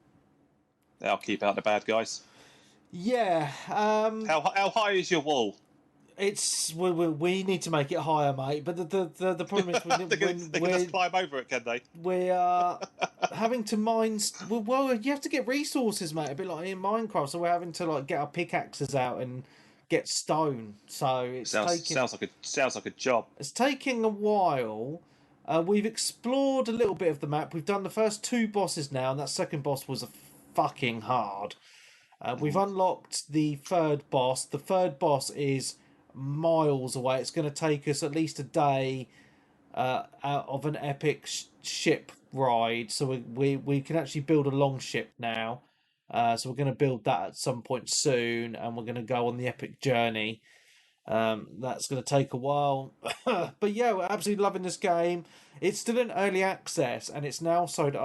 That'll keep out the bad guys. Yeah. How high is your wall? It's we need to make it higher, mate. But the problem is they can just climb over it, can they? We are having to mine. Well, you have to get resources, mate. A bit like in Minecraft, so we're having to get our pickaxes out and get stone. So it sounds like a job. It's taking a while. We've explored a little bit of the map. We've done the first 2 bosses now, and that second boss was fucking hard. We've unlocked the 3rd boss. The 3rd boss is miles away. It's going to take us at least a day out of an epic ship ride. So we can actually build a long ship now. So we're going to build that at some point soon, and we're going to go on the epic journey. That's going to take a while. But yeah, we're absolutely loving this game. It's still in early access, and it's now sold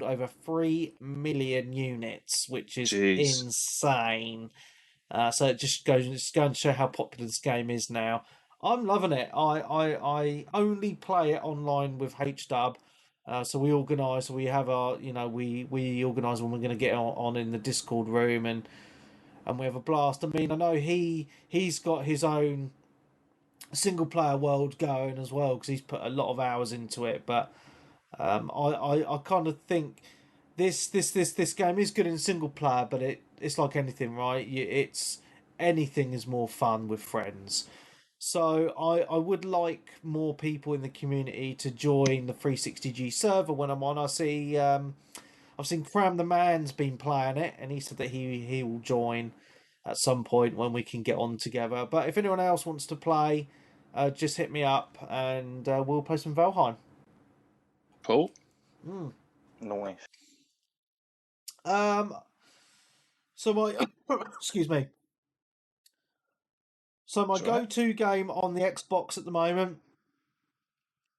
over 3 million units, which is insane. So it just goes to show how popular this game is now. I'm loving it. I only play it online with HDub. So we organise. We have our we organise when we're going to get on in the Discord room, and we have a blast. I mean, I know he's got his own single player world going as well because he's put a lot of hours into it. But I kind of think this game is good in single player, but it's like anything, right? Anything is more fun with friends. So I would like more people in the community to join the 360G server when I'm on. I've seen Cram the Man's been playing it, and he said that he will join at some point when we can get on together. But if anyone else wants to play, just hit me up and we'll play some Valheim. Cool. Nice. So my excuse me. So my go-to game on the Xbox at the moment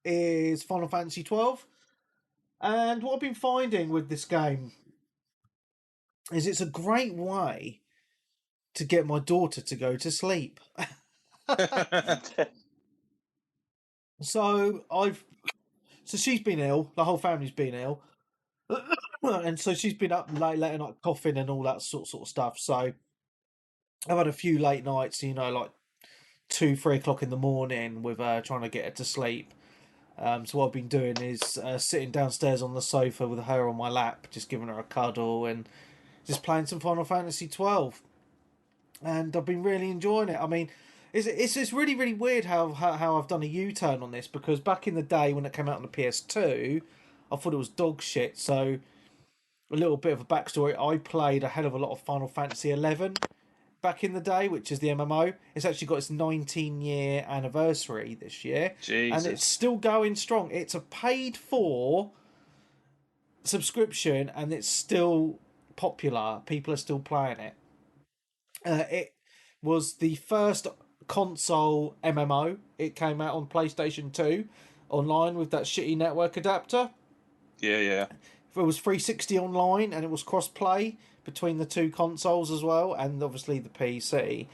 is Final Fantasy XII, and what I've been finding with this game is it's a great way to get my daughter to go to sleep. So she's been ill. The whole family's been ill, and so she's been up late at night, coughing and all that sort of stuff. So I've had a few late nights, like 2-3 o'clock in the morning with trying to get her to sleep. So what I've been doing is sitting downstairs on the sofa with her on my lap, just giving her a cuddle and just playing some Final Fantasy XII. And I've been really enjoying it. I mean, it's really, really weird how I've done a U-turn on this, because back in the day when it came out on the PS2, I thought it was dog shit. So a little bit of a backstory, I played a hell of a lot of Final Fantasy XI back in the day, which is the MMO. It's actually got its 19-year anniversary this year. Jesus. And it's still going strong. It's a paid-for subscription, and it's still popular. People are still playing it. It was the first console MMO. It came out on PlayStation 2 online with that shitty network adapter. Yeah. It was 360 online, and it was cross-play between the two consoles as well, and obviously the PC.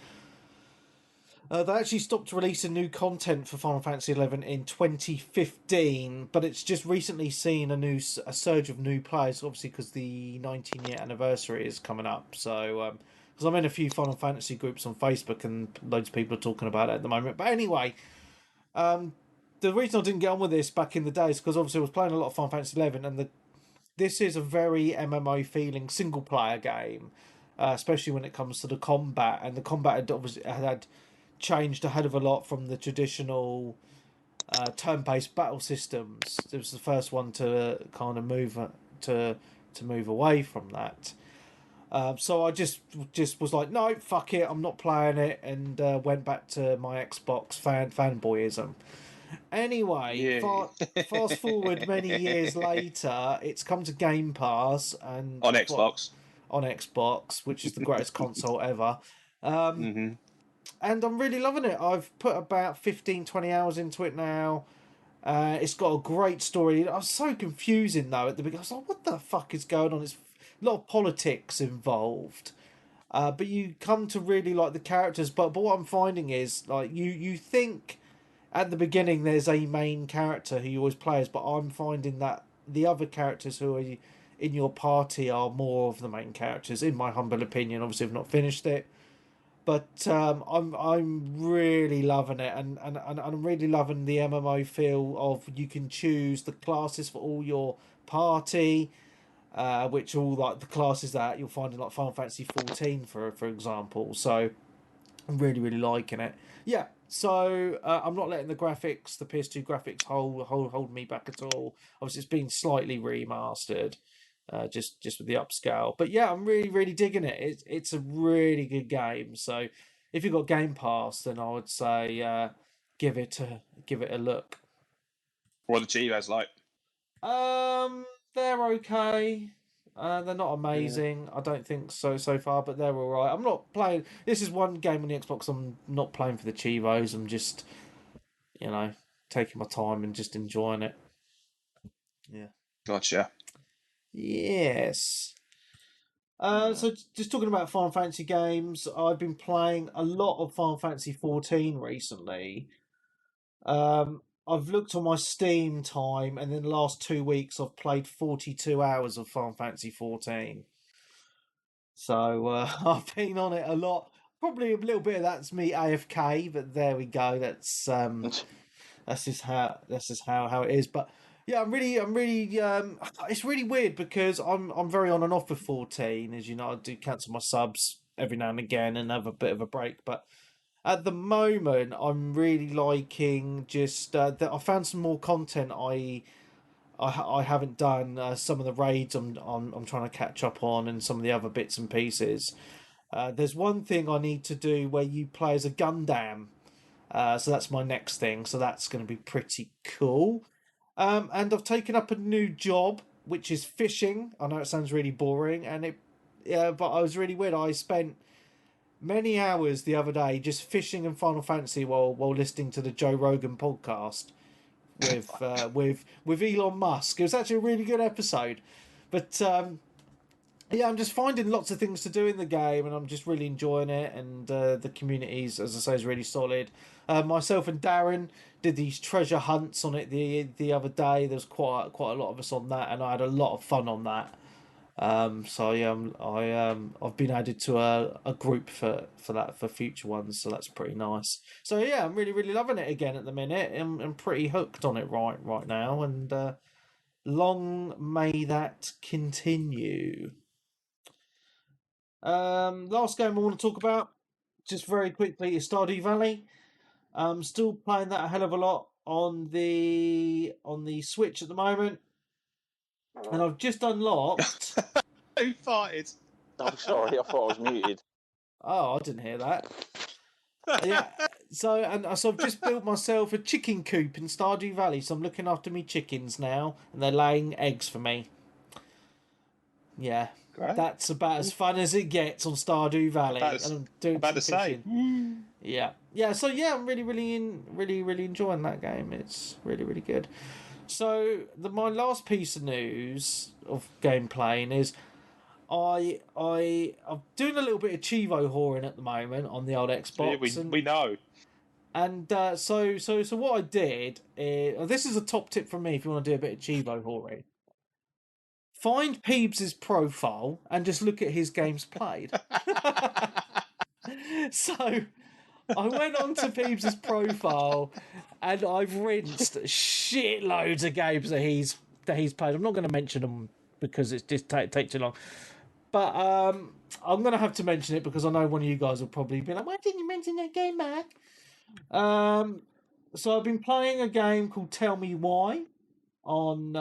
They actually stopped releasing new content for Final Fantasy XI in 2015, but it's just recently seen a surge of new players, obviously because the 19-year anniversary is coming up. So, because I'm in a few Final Fantasy groups on Facebook, and loads of people are talking about it at the moment. But anyway, the reason I didn't get on with this back in the day is because obviously I was playing a lot of Final Fantasy XI, and this is a very MMO feeling single player game, especially when it comes to the combat. And the combat had changed a hell of a lot from the traditional turn-based battle systems. It was the first one to kind of move away from that. So I just was like, no, fuck it, I'm not playing it, and went back to my Xbox fanboyism. Anyway, fast forward many years later, it's come to Game Pass and on Xbox, which is the greatest console ever. And I'm really loving it. I've put about 15-20 hours into it now. It's got a great story. I was so confusing though at the beginning. I was like, what the fuck is going on? It's a lot of politics involved. But you come to really like the characters. But what I'm finding is, like, you think at the beginning there's a main character who you always play as, but I'm finding that the other characters who are in your party are more of the main characters, in my humble opinion. Obviously I've not finished it. But I'm really loving it, and I'm really loving the MMO feel of you can choose the classes for all your party, which all like the classes that you'll find in like Final Fantasy XIV for example. So I'm really liking it. Yeah. So I'm not letting the graphics, the PS2 graphics, hold me back at all. Obviously, it's been slightly remastered. Just with the upscale, but yeah, I'm really digging it. It's a really good game. So if you've got Game Pass, then I would say give it a look. What are the Chivas like? They're okay. They're not amazing. Yeah. I don't think so far, but they're all right. I'm not playing. This is one game on the Xbox. I'm not playing for the Chivos. I'm just, taking my time and just enjoying it. Yeah. Gotcha. Yes. So just talking about Final Fantasy games, I've been playing a lot of Final Fantasy XIV recently. I've looked on my Steam time, and in the last 2 weeks, I've played 42 hours of Final Fantasy XIV. So I've been on it a lot. Probably a little bit of that's me AFK, but there we go. That's just how it is. But yeah, I'm really. It's really weird because I'm very on and off with 14. As you know, I do cancel my subs every now and again and have a bit of a break. But at the moment, I'm really liking just that I found some more content I haven't done. Some of the raids I'm trying to catch up on, and some of the other bits and pieces. There's one thing I need to do where you play as a Gundam. So that's my next thing. So that's going to be pretty cool. And I've taken up a new job, which is fishing. I know it sounds really boring, but I was really weird. I spent many hours the other day just fishing in Final Fantasy while listening to the Joe Rogan podcast with Elon Musk. It was actually a really good episode, but yeah, I'm just finding lots of things to do in the game, and I'm just really enjoying it. And the communities, as I say, is really solid. Myself and Darren did these treasure hunts on it the other day. There's quite a lot of us on that, and I had a lot of fun on that. So yeah, I've been added to a group for that for future ones, so that's pretty nice. So yeah, I'm really loving it again at the minute. I'm pretty hooked on it right now, and long may that continue. Last game I want to talk about, just very quickly, is Stardew Valley. I'm still playing that a hell of a lot on the Switch at the moment, and I've just unlocked. Who farted? I'm sorry, I thought I was muted. Oh, I didn't hear that. Yeah, so I've just built myself a chicken coop in Stardew Valley, so I'm looking after me chickens now, and they're laying eggs for me. Yeah. Great. That's about as fun as it gets on Stardew Valley. And I'm doing some fishing. Yeah. So yeah, I'm really enjoying that game. It's really good. So my last piece of news of gameplay is I'm doing a little bit of Chivo whoring at the moment on the old Xbox. We know. And so what I did is, this is a top tip from me if you want to do a bit of Chivo whoring. Find Peebs' profile and just look at his games played. So I went onto Peebs' profile and I've rinsed shitloads of games that he's played. I'm not going to mention them because it's just take too long. But I'm going to have to mention it because I know one of you guys will probably be like, why didn't you mention that game, Mark? So I've been playing a game called Tell Me Why on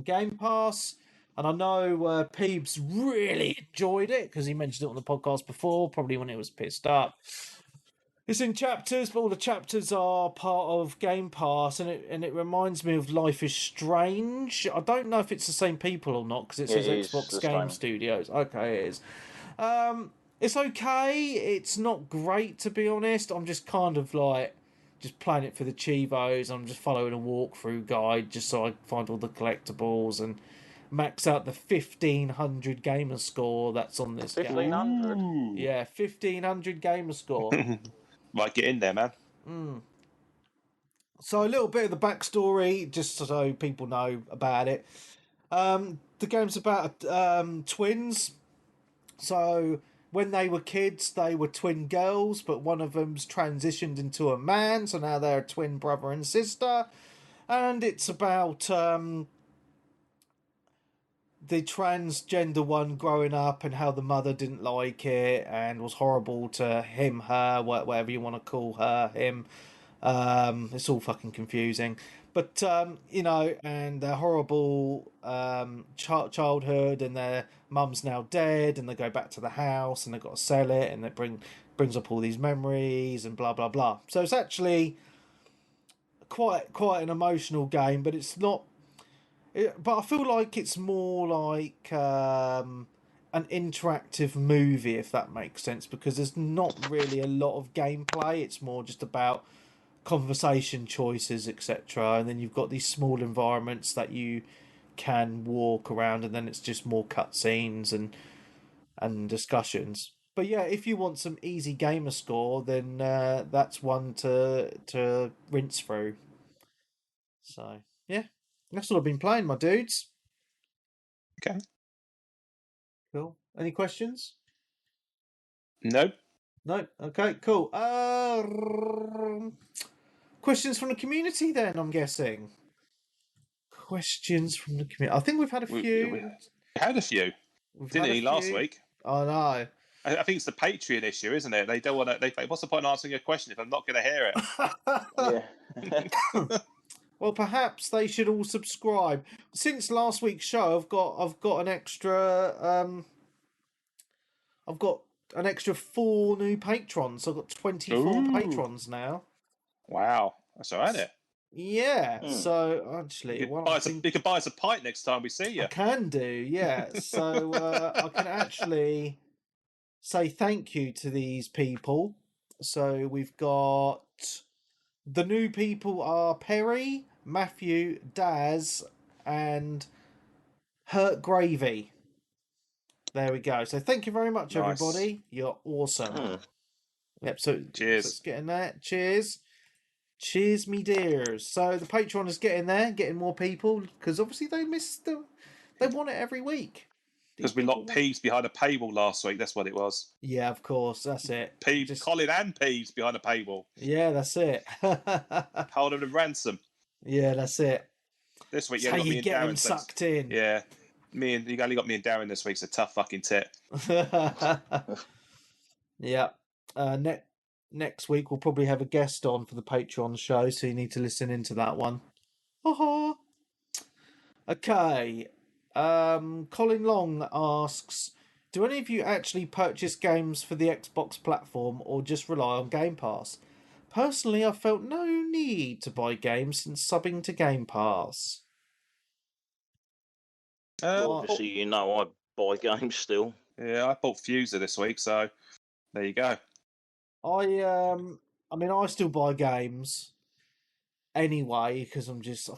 Game Pass, and I know Peebs really enjoyed it because he mentioned it on the podcast before, probably when it was pissed up. It's in chapters, but all the chapters are part of Game Pass, and it reminds me of Life is Strange. I don't know if it's the same people or not because it says Xbox Game Studios. Okay, it is. It's okay. It's not great, to be honest. I'm just kind of like just playing it for the Chivos. I'm just following a walkthrough guide just so I find all the collectibles and max out the 1500 gamer score that's on this 1500? game. Yeah, 1500 gamer score. Might get in there, man. So a little bit of the backstory, just so people know about it. The game's about twins. So when they were kids, they were twin girls, but one of them's transitioned into a man, so now they're a twin brother and sister. And it's about the transgender one growing up and how the mother didn't like it and was horrible to him, her, whatever you want to call her, him. It's all fucking confusing. But, and their horrible childhood, and their mum's now dead, and they go back to the house, and they've got to sell it, and it brings up all these memories, and blah, blah, blah. So it's actually quite an emotional game, but it's not... but I feel like it's more like an interactive movie, if that makes sense, because there's not really a lot of gameplay. It's more just about conversation choices, etc., and then you've got these small environments that you can walk around, and then it's just more cutscenes and discussions. But yeah, if you want some easy gamer score, then that's one to rinse through. So yeah, that's what I've been playing, my dudes. Okay, cool. Any questions? No. Okay, cool. Questions from the community then, I'm guessing. Questions from the community. I think we've had a few. We had a few. Didn't we last week? Oh, no. I think it's the Patreon issue, isn't it? They don't want to. What's the point in answering a question if I'm not going to hear it? Yeah. Well, perhaps they should all subscribe. Since last week's show, I've got an extra. I've got an extra 4 new patrons. So I've got 24 patrons now. Wow, that's all right there. Yeah, so actually, you can buy us a pint next time we see you. I can do, yeah. So I can actually say thank you to these people. So we've got the new people are Perry, Matthew, Daz, and Hurt Gravy. There we go. So thank you very much, everybody. You're awesome. Yep. So cheers. Let's get in there. Cheers. Cheers, me dears. So the Patreon is getting there, getting more people because obviously they missed them. They want it every week. Because we locked Peeves behind a paywall last week. That's what it was. Yeah, of course. That's it. Colin and Peeves behind a paywall. Yeah, that's it. Holding them ransom. Yeah, that's it. This week you only got me and Darren sucked in. Yeah. You only got me and Darren this week. It's a tough fucking tit. Yeah. Next week we'll probably have a guest on for the Patreon show, so you need to listen into that one. Okay. Colin Long asks, do any of you actually purchase games for the Xbox platform or just rely on Game Pass? Personally, I felt no need to buy games since subbing to Game Pass. Obviously, I buy games still. Yeah, I bought Fuser this week, so there you go. I still buy games anyway because I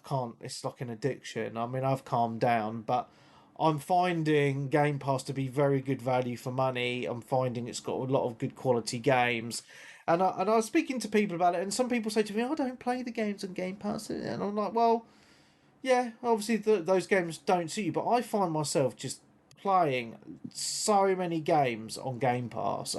can't. It's like an addiction. I've calmed down, but I'm finding Game Pass to be very good value for money. I'm finding it's got a lot of good quality games, and I was speaking to people about it, and some people say to me, "I don't play the games on Game Pass," and I'm like, "Well, yeah, obviously those games don't suit you, but I find myself just playing so many games on Game Pass.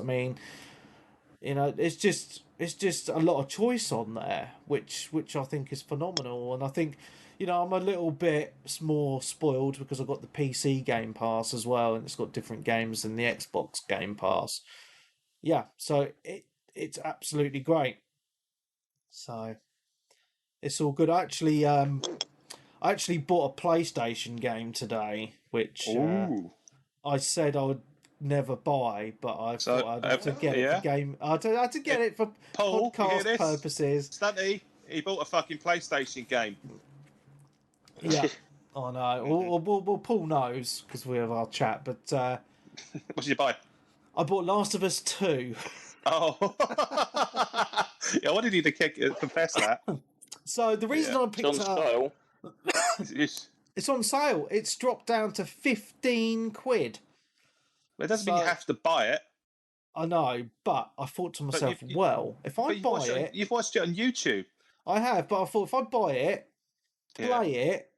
It's just a lot of choice on there, which I think is phenomenal. And I think, I'm a little bit more spoiled because I've got the PC Game Pass as well, and it's got different games than the Xbox Game Pass. Yeah, so it's absolutely great. So it's all good. I actually bought a PlayStation game today, which I said I would never buy, but I thought I'd have to get it for game. I had to get it for Paul, podcast purposes. Stunty, he bought a fucking PlayStation game. Yeah, I know. Well, Paul knows because we have our chat. But what did you buy? I bought Last of Us 2. Oh, yeah. I wanted you to confess that. So the reason I picked it up, it's on sale. It's dropped down to 15 quid. Well, it doesn't mean you have to buy it. I know, but I thought to myself, if I buy it... You've watched it on YouTube. I have, but I thought if I buy it, play it,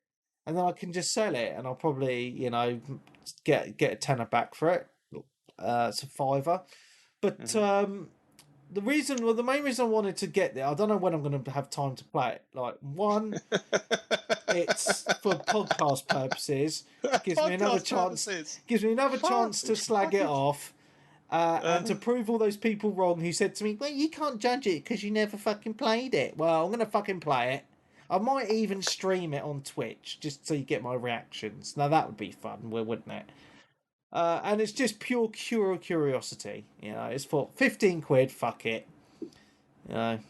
and then I can just sell it, and I'll probably, get a tenner back for it. It's a $5. But the main reason I wanted to get there, I don't know when I'm going to have time to play it. Like, one, it's for podcast purposes. Gives me another chance to slag it off. And to prove all those people wrong who said to me, well, you can't judge it because you never fucking played it. Well, I'm going to fucking play it. I might even stream it on Twitch just so you get my reactions. Now, that would be fun, wouldn't it? And it's just pure curiosity. It's for 15 quid, fuck it. Might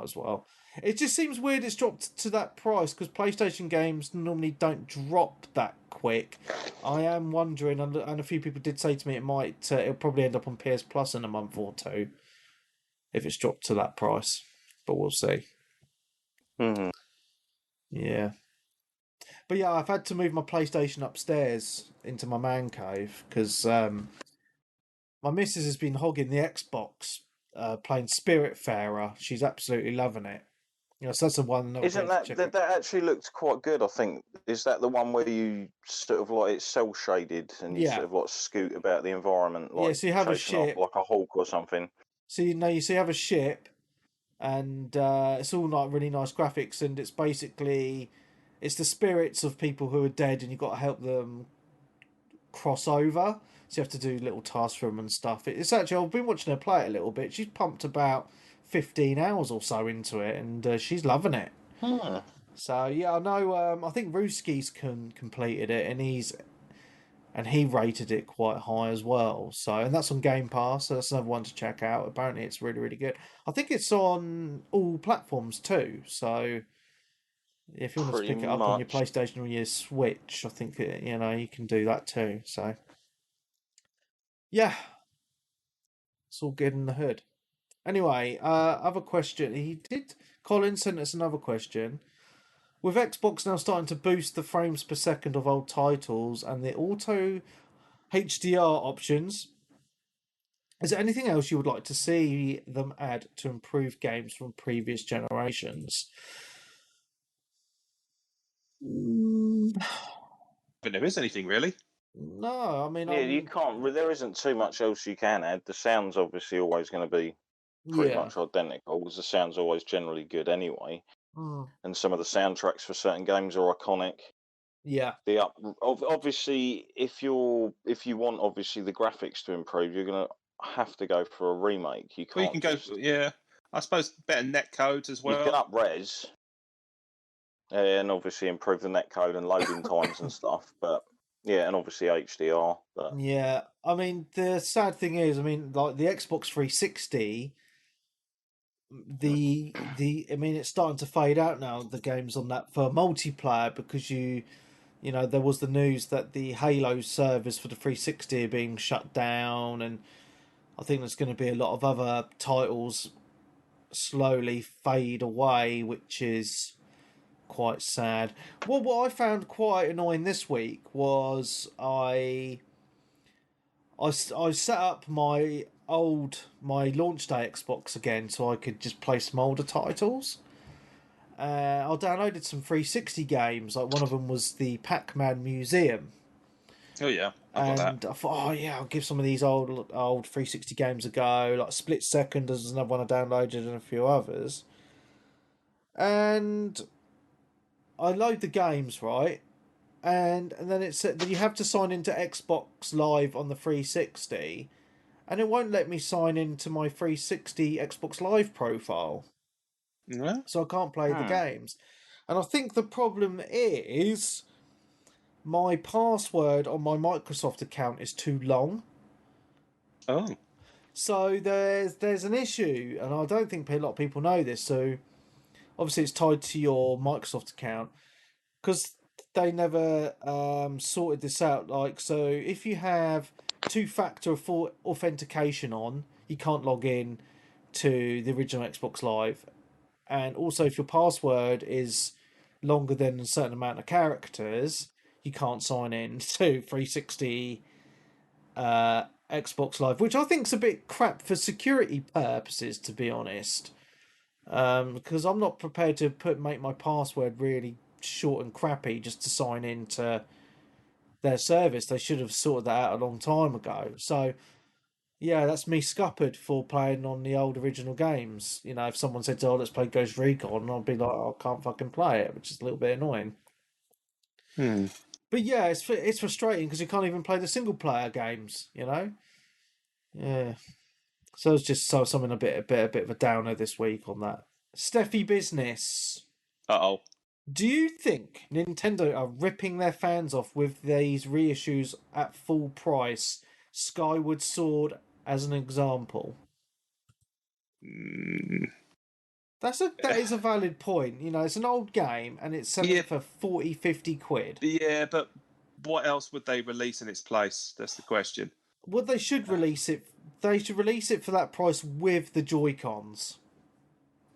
as well. It just seems weird it's dropped to that price because PlayStation games normally don't drop that quick. I am wondering, and a few people did say to me it'll probably end up on PS Plus in a month or two if it's dropped to that price. But we'll see. Mm-hmm. Yeah. But yeah, I've had to move my PlayStation upstairs into my man cave because my missus has been hogging the Xbox, playing Spiritfarer. She's absolutely loving it. So that's the one. Isn't that actually looked quite good? I think is that the one where you sort of like it's cell shaded and you sort of like scoot about the environment, like so you have a ship like a Hulk or something. So you have a ship, and it's all like really nice graphics, and it's basically it's the spirits of people who are dead, and you've got to help them cross over. So you have to do little tasks for them and stuff. It's actually I've been watching her play it a little bit. She's pumped about 15 hours or so into it, and she's loving it. So yeah, I know. I think Rooski's completed it, and and he rated it quite high as well. So, and that's on Game Pass, so that's another one to check out. Apparently, it's really, really good. I think it's on all platforms too. So, if you wanted to pick it up on your PlayStation or your Switch, I think you can do that too. So, yeah, it's all good in the hood. Anyway, other question. Colin sent us another question. With Xbox now starting to boost the frames per second of old titles and the auto HDR options, is there anything else you would like to see them add to improve games from previous generations? But there is anything really. No, I mean, you can't. There isn't too much else you can add. The sound's obviously always going to be pretty much identical, because the sound's always generally good anyway. And some of the soundtracks for certain games are iconic. Yeah. Obviously, if you want obviously the graphics to improve, you're going to have to go for a remake. You can't. Well, you can go. Yeah, I suppose better netcode as well. You can up res, and obviously improve the netcode and loading times and stuff. But yeah, and obviously HDR. But yeah, I mean, the sad thing is, I mean, like the Xbox 360. I mean, it's starting to fade out now, the games on that for multiplayer, because there was the news that the Halo servers for the 360 are being shut down, and I think there's going to be a lot of other titles slowly fade away, which is quite sad. Well, what I found quite annoying this week was I set up my launch day Xbox again so I could just play some older titles. I downloaded some 360 games. Like one of them was the Pac-Man Museum. Oh yeah, and I thought, oh yeah, I'll give some of these old 360 games a go. Like Split Second is another one I downloaded, and a few others. And I load the games, right, and then it said that you have to sign into Xbox Live on the 360, and it won't let me sign into my 360 Xbox Live profile. Yeah. So I can't play the games. And I think the problem is my password on my Microsoft account is too long. Oh. So there's an issue, and I don't think a lot of people know this. So obviously it's tied to your Microsoft account, because they never sorted this out. Like, so if you have two-factor authentication on, you can't log in to the original Xbox Live. And also, if your password is longer than a certain amount of characters, you can't sign in to 360 Xbox Live, which I think is a bit crap for security purposes, to be honest. Because I'm not prepared to make my password really short and crappy just to sign into their service. They should have sorted that out a long time ago. So, yeah, that's me scuppered for playing on the old original games. If someone said, "Oh, let's play Ghost Recon," I'd be like, oh, "I can't fucking play it," which is a little bit annoying. But yeah, it's frustrating because you can't even play the single player games. Yeah. So it's just something a bit of a downer this week on that. Steffi Business. Uh-oh. Do you think Nintendo are ripping their fans off with these reissues at full price? Skyward Sword as an example. That is a valid point. It's an old game and it's selling for 40, 50 quid. Yeah, but what else would they release in its place? That's the question. Well, they should release it. They should release it for that price with the Joy-Cons.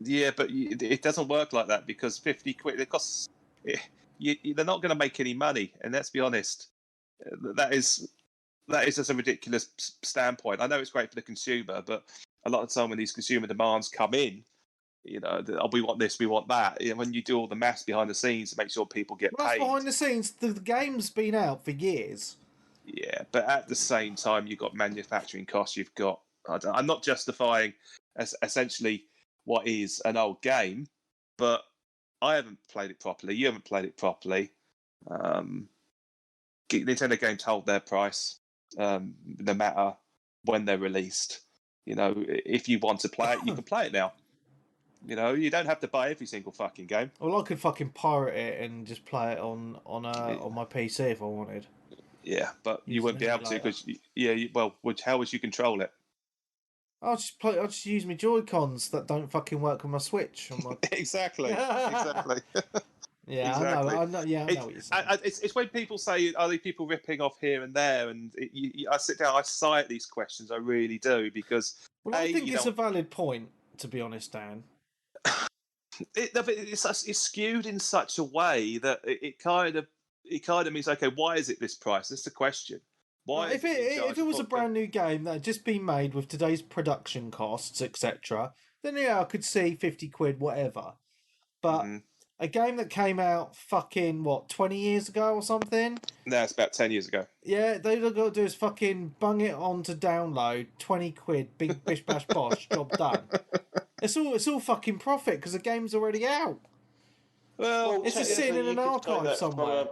Yeah, but it doesn't work like that, because 50 quid, it costs. They're not going to make any money, and let's be honest, that is just a ridiculous standpoint. I know it's great for the consumer, but a lot of the time when these consumer demands come in, we want this, we want that. When you do all the maths behind the scenes to make sure people get paid. Behind the scenes, the game's been out for years. Yeah, but at the same time, you've got manufacturing costs. You've got. I'm not justifying essentially what is an old game, but I haven't played it properly. You haven't played it properly. Nintendo games hold their price, no matter when they're released. If you want to play it, you can play it now. You don't have to buy every single fucking game. Well, I could fucking pirate it and just play it on my PC if I wanted. Yeah, but you wouldn't be able to because how would you control it? I'll just use my Joy-Cons that don't fucking work on my Switch. Exactly. Yeah, exactly. I know. Yeah, I know what you're saying. It's when people say, "Are these people ripping off here and there?" And I sit down, I sigh at these questions. I really do because. Well, I think it's a valid point, to be honest, Dan. It's skewed in such a way that it kind of means, okay, why is it this price? That's the question. Why? If it was a brand new game that had just been made with today's production costs, etc., then I could see 50 quid, whatever. But a game that came out fucking 20 years ago or something? No, it's about 10 years ago. Yeah, they all got to do is fucking bung it on to download, 20 quid, big bish bash bosh, job done. It's all fucking profit because the game's already out. Well, it's just sitting in an archive somewhere.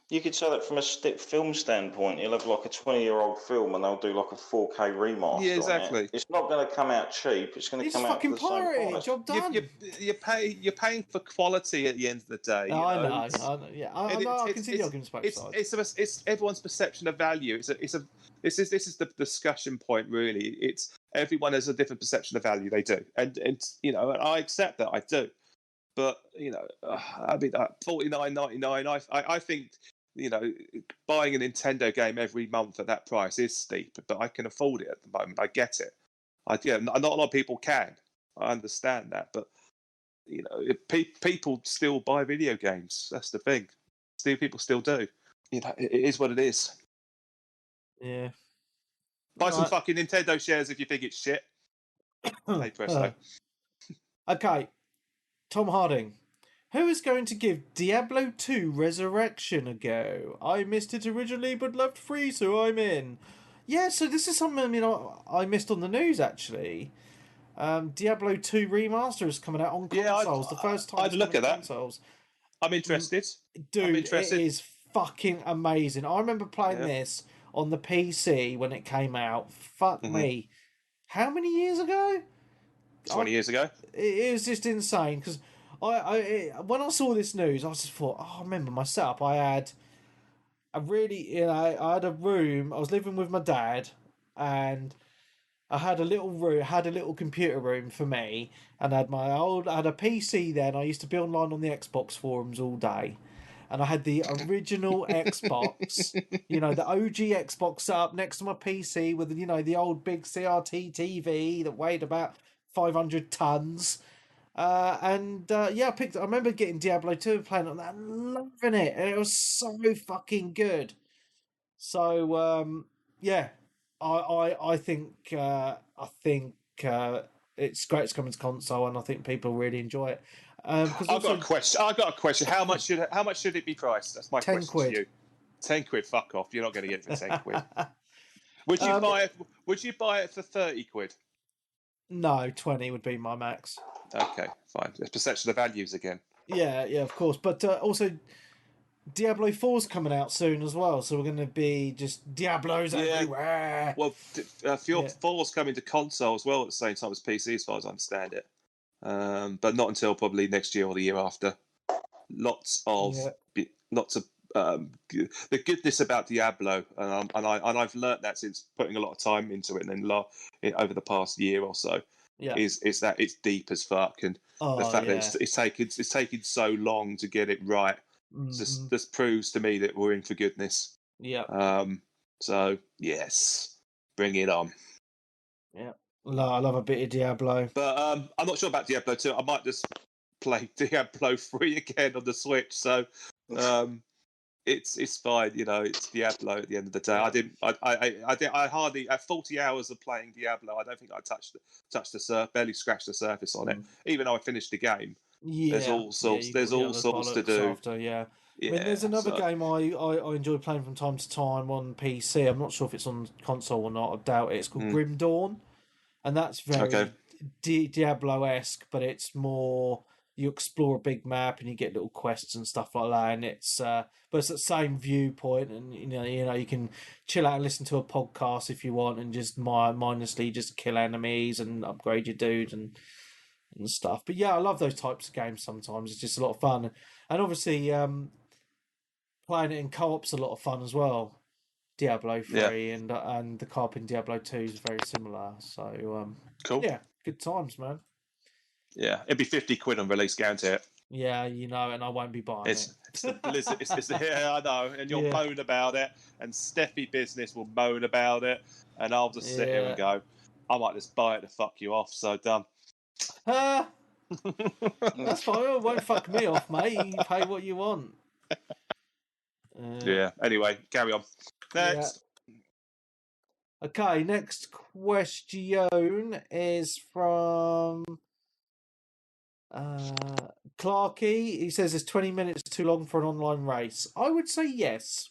You could say that from a film standpoint. You'll have like a 20-year-old film and they'll do like a 4K remaster. Yeah, exactly. On it. It's not going to come out cheap. It's going to come out for the same price. Job done. You're paying for quality at the end of the day. I know. Yeah, I can see the arguments both sides. It's everyone's perception of value. This is the discussion point really. It's everyone has a different perception of value. They do, and I accept that. I do. But I mean, $49.99. I think buying a Nintendo game every month at that price is steep, but I can afford it at the moment. I get it. Not a lot of people can. I understand that, but people still buy video games. That's the thing. People still do. It is what it is. Yeah. Buy some fucking Nintendo shares if you think it's shit. Hey, presto. Okay. Tom Harding. Who is going to give Diablo 2 Resurrection a go? I missed it originally, but left free, so I'm in. Yeah, so this is something I missed on the news actually. Diablo 2 Remaster is coming out on consoles. The first time I'd look at that. Consoles. I'm interested. Dude, it is fucking amazing. I remember playing this on the PC when it came out. Fuck me. How many years ago? 20 years ago. It was just insane because when I saw this news, I just thought, I remember my setup. I had a really, I had a room. I was living with my dad, and I had a little room, had a little computer room for me, and I had I had a PC then. I used to be online on the Xbox forums all day, and I had the original Xbox, the OG Xbox set up next to my PC with the old big CRT TV that weighed about 500 tons. I remember getting Diablo 2 and playing on that and loving it, and it was so fucking good. So I think it's great it's coming to console, and I think people really enjoy it. I've got a question. How much should it be priced? That's my question to you. 10 quid. Fuck off. You're not going to get it for 10 quid. Would you buy it? Would you buy it for 30 quid? No, 20 would be my max. Okay, fine. There's perception of values again. Yeah, of course. But also, Diablo 4's coming out soon as well, so we're going to be just Diablos everywhere. Well, 4's coming to console as well at the same time as PC, as far as I understand it. But not until probably next year or the year after. Lots of the goodness about Diablo, and I've learnt that since putting a lot of time into it, and then over the past year or so. Is that it's deep as fuck, and the fact that it's taken so long to get it right just proves to me that we're in for goodness. So yes, bring it on. I love a bit of Diablo, but I'm not sure about Diablo 2. I might just play Diablo 3 again on the Switch. So it's fine, it's Diablo at the end of the day. I hardly, at 40 hours of playing Diablo, I don't think I touched the barely scratched the surface on it. Even though I finished the game, there's all sorts to do. After, I mean, there's another game I enjoy playing from time to time on PC. I'm not sure if it's on console or not. I doubt it. It's called Grim Dawn, and that's very Diablo-esque, but it's more. You explore a big map and you get little quests and stuff like that, and it's but it's the same viewpoint, and you can chill out and listen to a podcast if you want, and just mindlessly just kill enemies and upgrade your dude and stuff. But I love those types of games. Sometimes it's just a lot of fun, and obviously playing it in co-op's a lot of fun as well. Diablo 3 and the co-op in Diablo 2 is very similar. So cool. Yeah, good times, man. Yeah, it'd be £50 on release, guarantee it. Yeah, you know, and I won't be buying it. It's the Blizzard. Yeah, I know, and you'll moan about it, and Steffi Business will moan about it, and I'll just sit here and go, I might just buy it to fuck you off. So done. That's fine. It won't fuck me off, mate. You pay what you want. Yeah. Anyway, carry on. Next. Yeah. Okay. Next question is from Clarky. He says it's 20 minutes too long for an online race. I would say yes.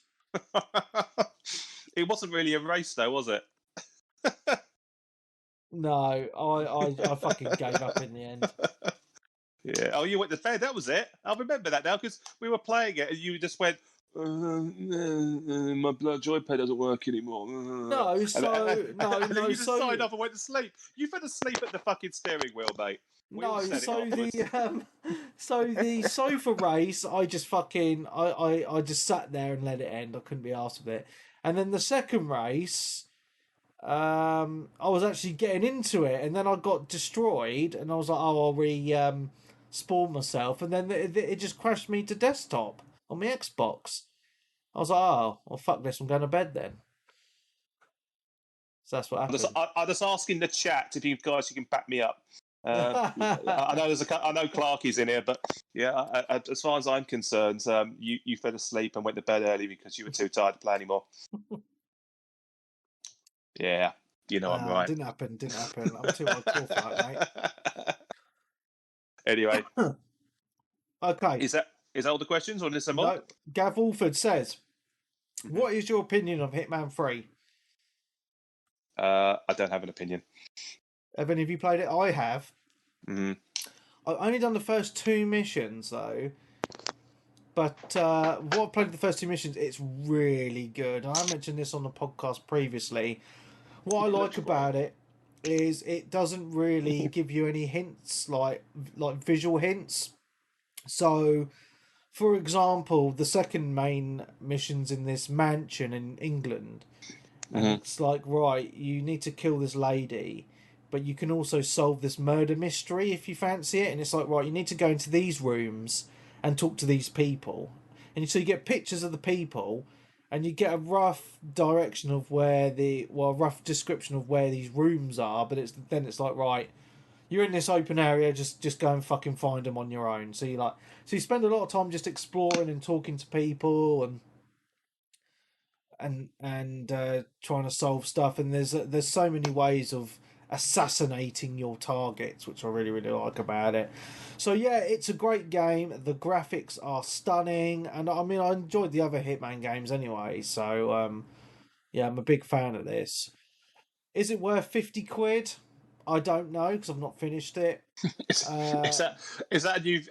It wasn't really a race, though, was it? No, I fucking gave up in the end. Yeah. Oh, you went to bed. That was it. I remember that now because we were playing it, and you just went, my joypad doesn't work anymore. No, and then you just signed off and went to sleep. You fell asleep at the fucking steering wheel, mate. The sofa race, I just fucking I just sat there and let it end. I couldn't be arsed with it. And then the second race, I was actually getting into it, and then I got destroyed, and I was like, oh, I'll spawn myself, and then it just crashed me to desktop on my Xbox. I was like, oh, well, fuck this, I'm going to bed then. So that's what happened. I'm just asking the chat if you guys can back me up. I know Clarky's in here, but yeah, as far as I'm concerned, you fell asleep and went to bed early because you were too tired to play anymore. Yeah, you know I'm right. Didn't happen. I'm too hardcore for that, mate. Anyway, okay. Is that all the questions, or is there some more? No. Gav Alford says, "What is your opinion of Hitman 3?" I don't have an opinion. Have any of you played it? I have. Mm-hmm. I've only done the first 2 missions though. But what I played the first 2 missions, it's really good. I mentioned this on the podcast previously. What I like about it is it doesn't really give you any hints, like visual hints. So, for example, the second main mission's in this mansion in England. And it's like, right, you need to kill this lady, but you can also solve this murder mystery if you fancy it. And it's like, right, you need to go into these rooms and talk to these people. And so you get pictures of the people, and you get a rough direction of rough description of where these rooms are. But then it's like, right, you're in this open area, just go and fucking find them on your own. So you spend a lot of time just exploring and talking to people and trying to solve stuff. And there's so many ways of assassinating your targets, which I really, really like about it. So yeah, it's a great game. The graphics are stunning, and I mean, I enjoyed the other Hitman games anyway. So yeah, I'm a big fan of this. Is it worth £50? I don't know because I've not finished it. Is that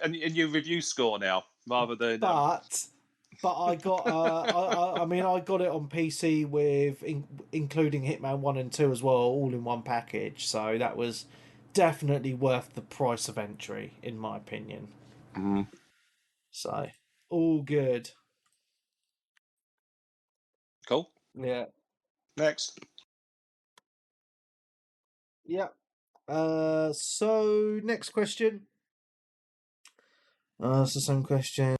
a new review score now rather than? But I got I got it on PC with including Hitman 1 and 2 as well, all in one package. So that was definitely worth the price of entry, in my opinion. Mm-hmm. So all good. Cool. Yeah. Next. Yeah. So next question. It's the same question.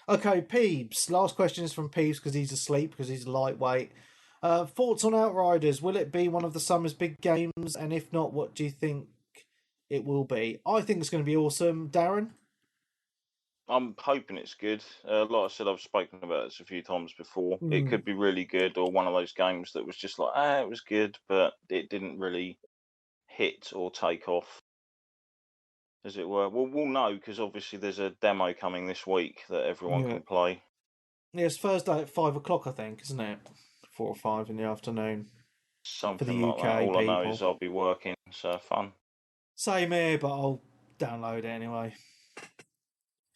Okay, Peebs. Last question is from Peebs because he's asleep because he's lightweight. Thoughts on Outriders? Will it be one of the summer's big games? And if not, what do you think it will be? I think it's going to be awesome. Darren? I'm hoping it's good. Like I said, I've spoken about this a few times before. It could be really good, or one of those games that was just like, it was good, but it didn't really hit or take off, as it were. Well, we'll know because obviously there's a demo coming this week that everyone can play. Yeah, it's Thursday at 5 o'clock, I think, isn't it? 4 or 5 in the afternoon. Something for the like UK that. All people. I know is I'll be working, so fun. Same here, but I'll download it anyway.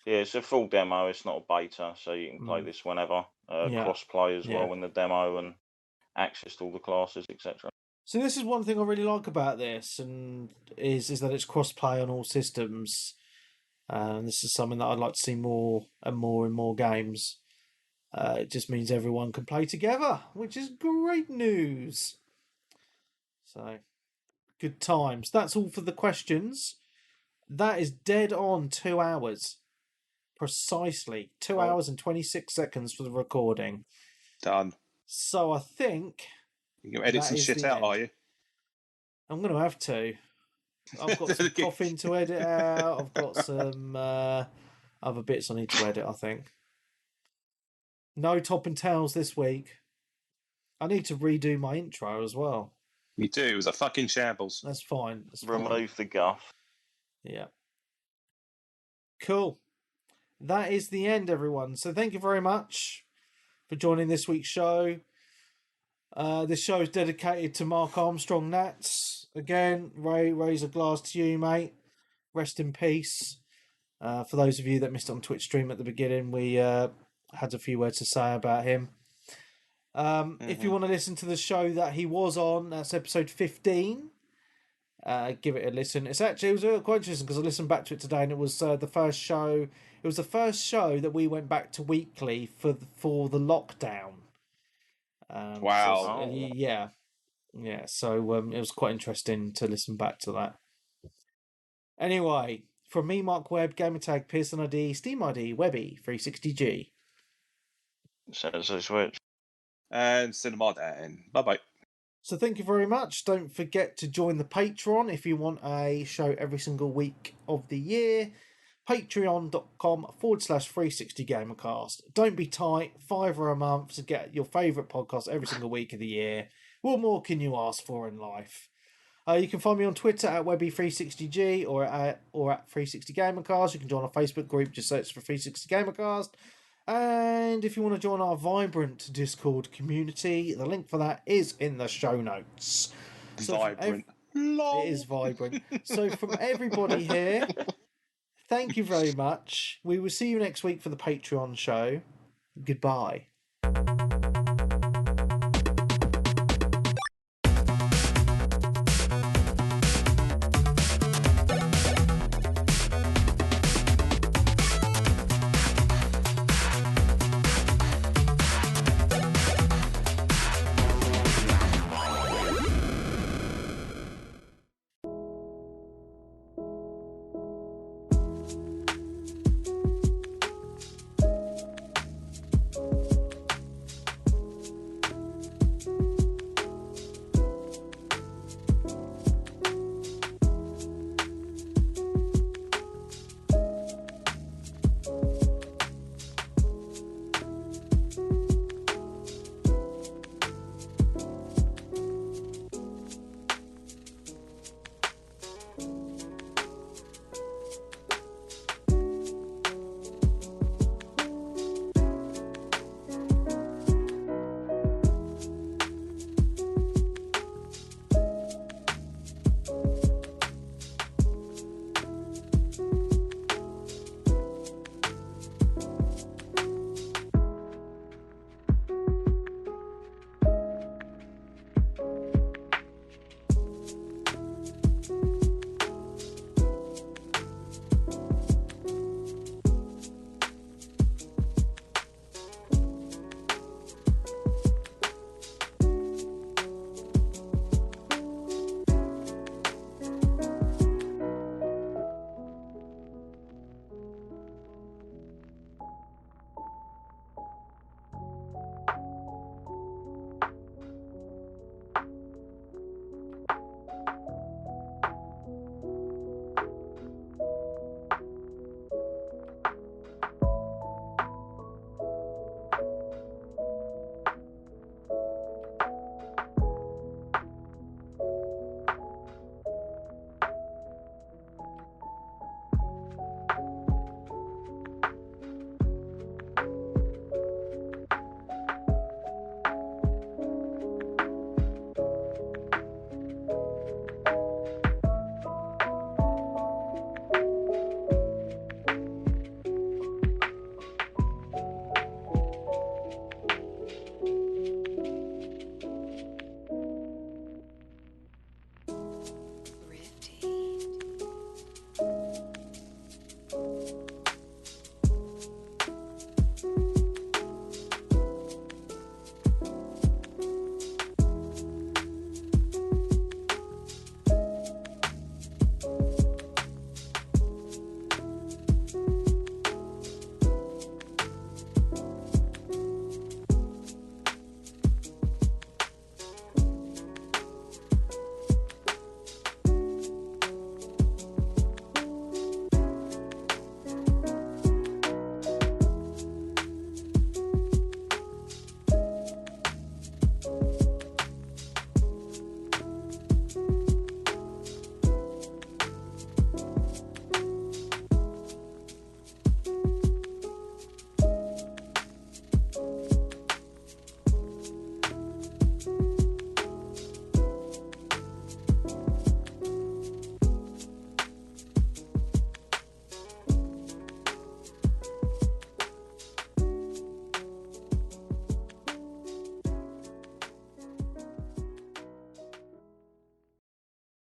Yeah, it's a full demo. It's not a beta, so you can play this whenever. Cross-play as well in the demo, and access to all the classes, etc. So this is one thing I really like about this, and is that it's cross-play on all systems. And this is something that I'd like to see more and more in more games. It just means everyone can play together, which is great news. So, good times. That's all for the questions. That is dead on 2 hours. Precisely. 2 hours and 26 seconds for the recording. Done. So I think... You're going to edit some shit out, are you? I'm going to have to. I've got some coughing to edit out. I've got some other bits I need to edit, I think. No top and tails this week. I need to redo my intro as well. You do. It was a fucking shambles. That's fine. Remove the guff. Yeah. Cool. That is the end, everyone. So thank you very much for joining this week's show. This show is dedicated to Mark Armstrong, Gnats. Again, Ray, raise a glass to you, mate. Rest in peace. For those of you that missed it on Twitch stream at the beginning, we had a few words to say about him. If you want to listen to the show that he was on, that's episode 15. Give it a listen. It was quite interesting because I listened back to it today, and it was the first show. It was the first show that we went back to weekly for the lockdown. Wow! So, yeah. So it was quite interesting to listen back to that. Anyway, from me, Mark Webb, Gamertag, Pearson ID, Steam ID, Webby, 360G. So switch. And Cinema Dan. Bye-bye. So thank you very much. Don't forget to join the Patreon if you want a show every single week of the year. Patreon.com/360gamercast. Don't be tight. $5 a month to get your favourite podcast every single week of the year. What more can you ask for in life? You can find me on Twitter at Webby360G or at 360gamercast. You can join our Facebook group. Just search for 360gamercast. And if you want to join our vibrant Discord community, the link for that is in the show notes. So vibrant. It is vibrant. So from everybody here, thank you very much. We will see you next week for the Patreon show. Goodbye.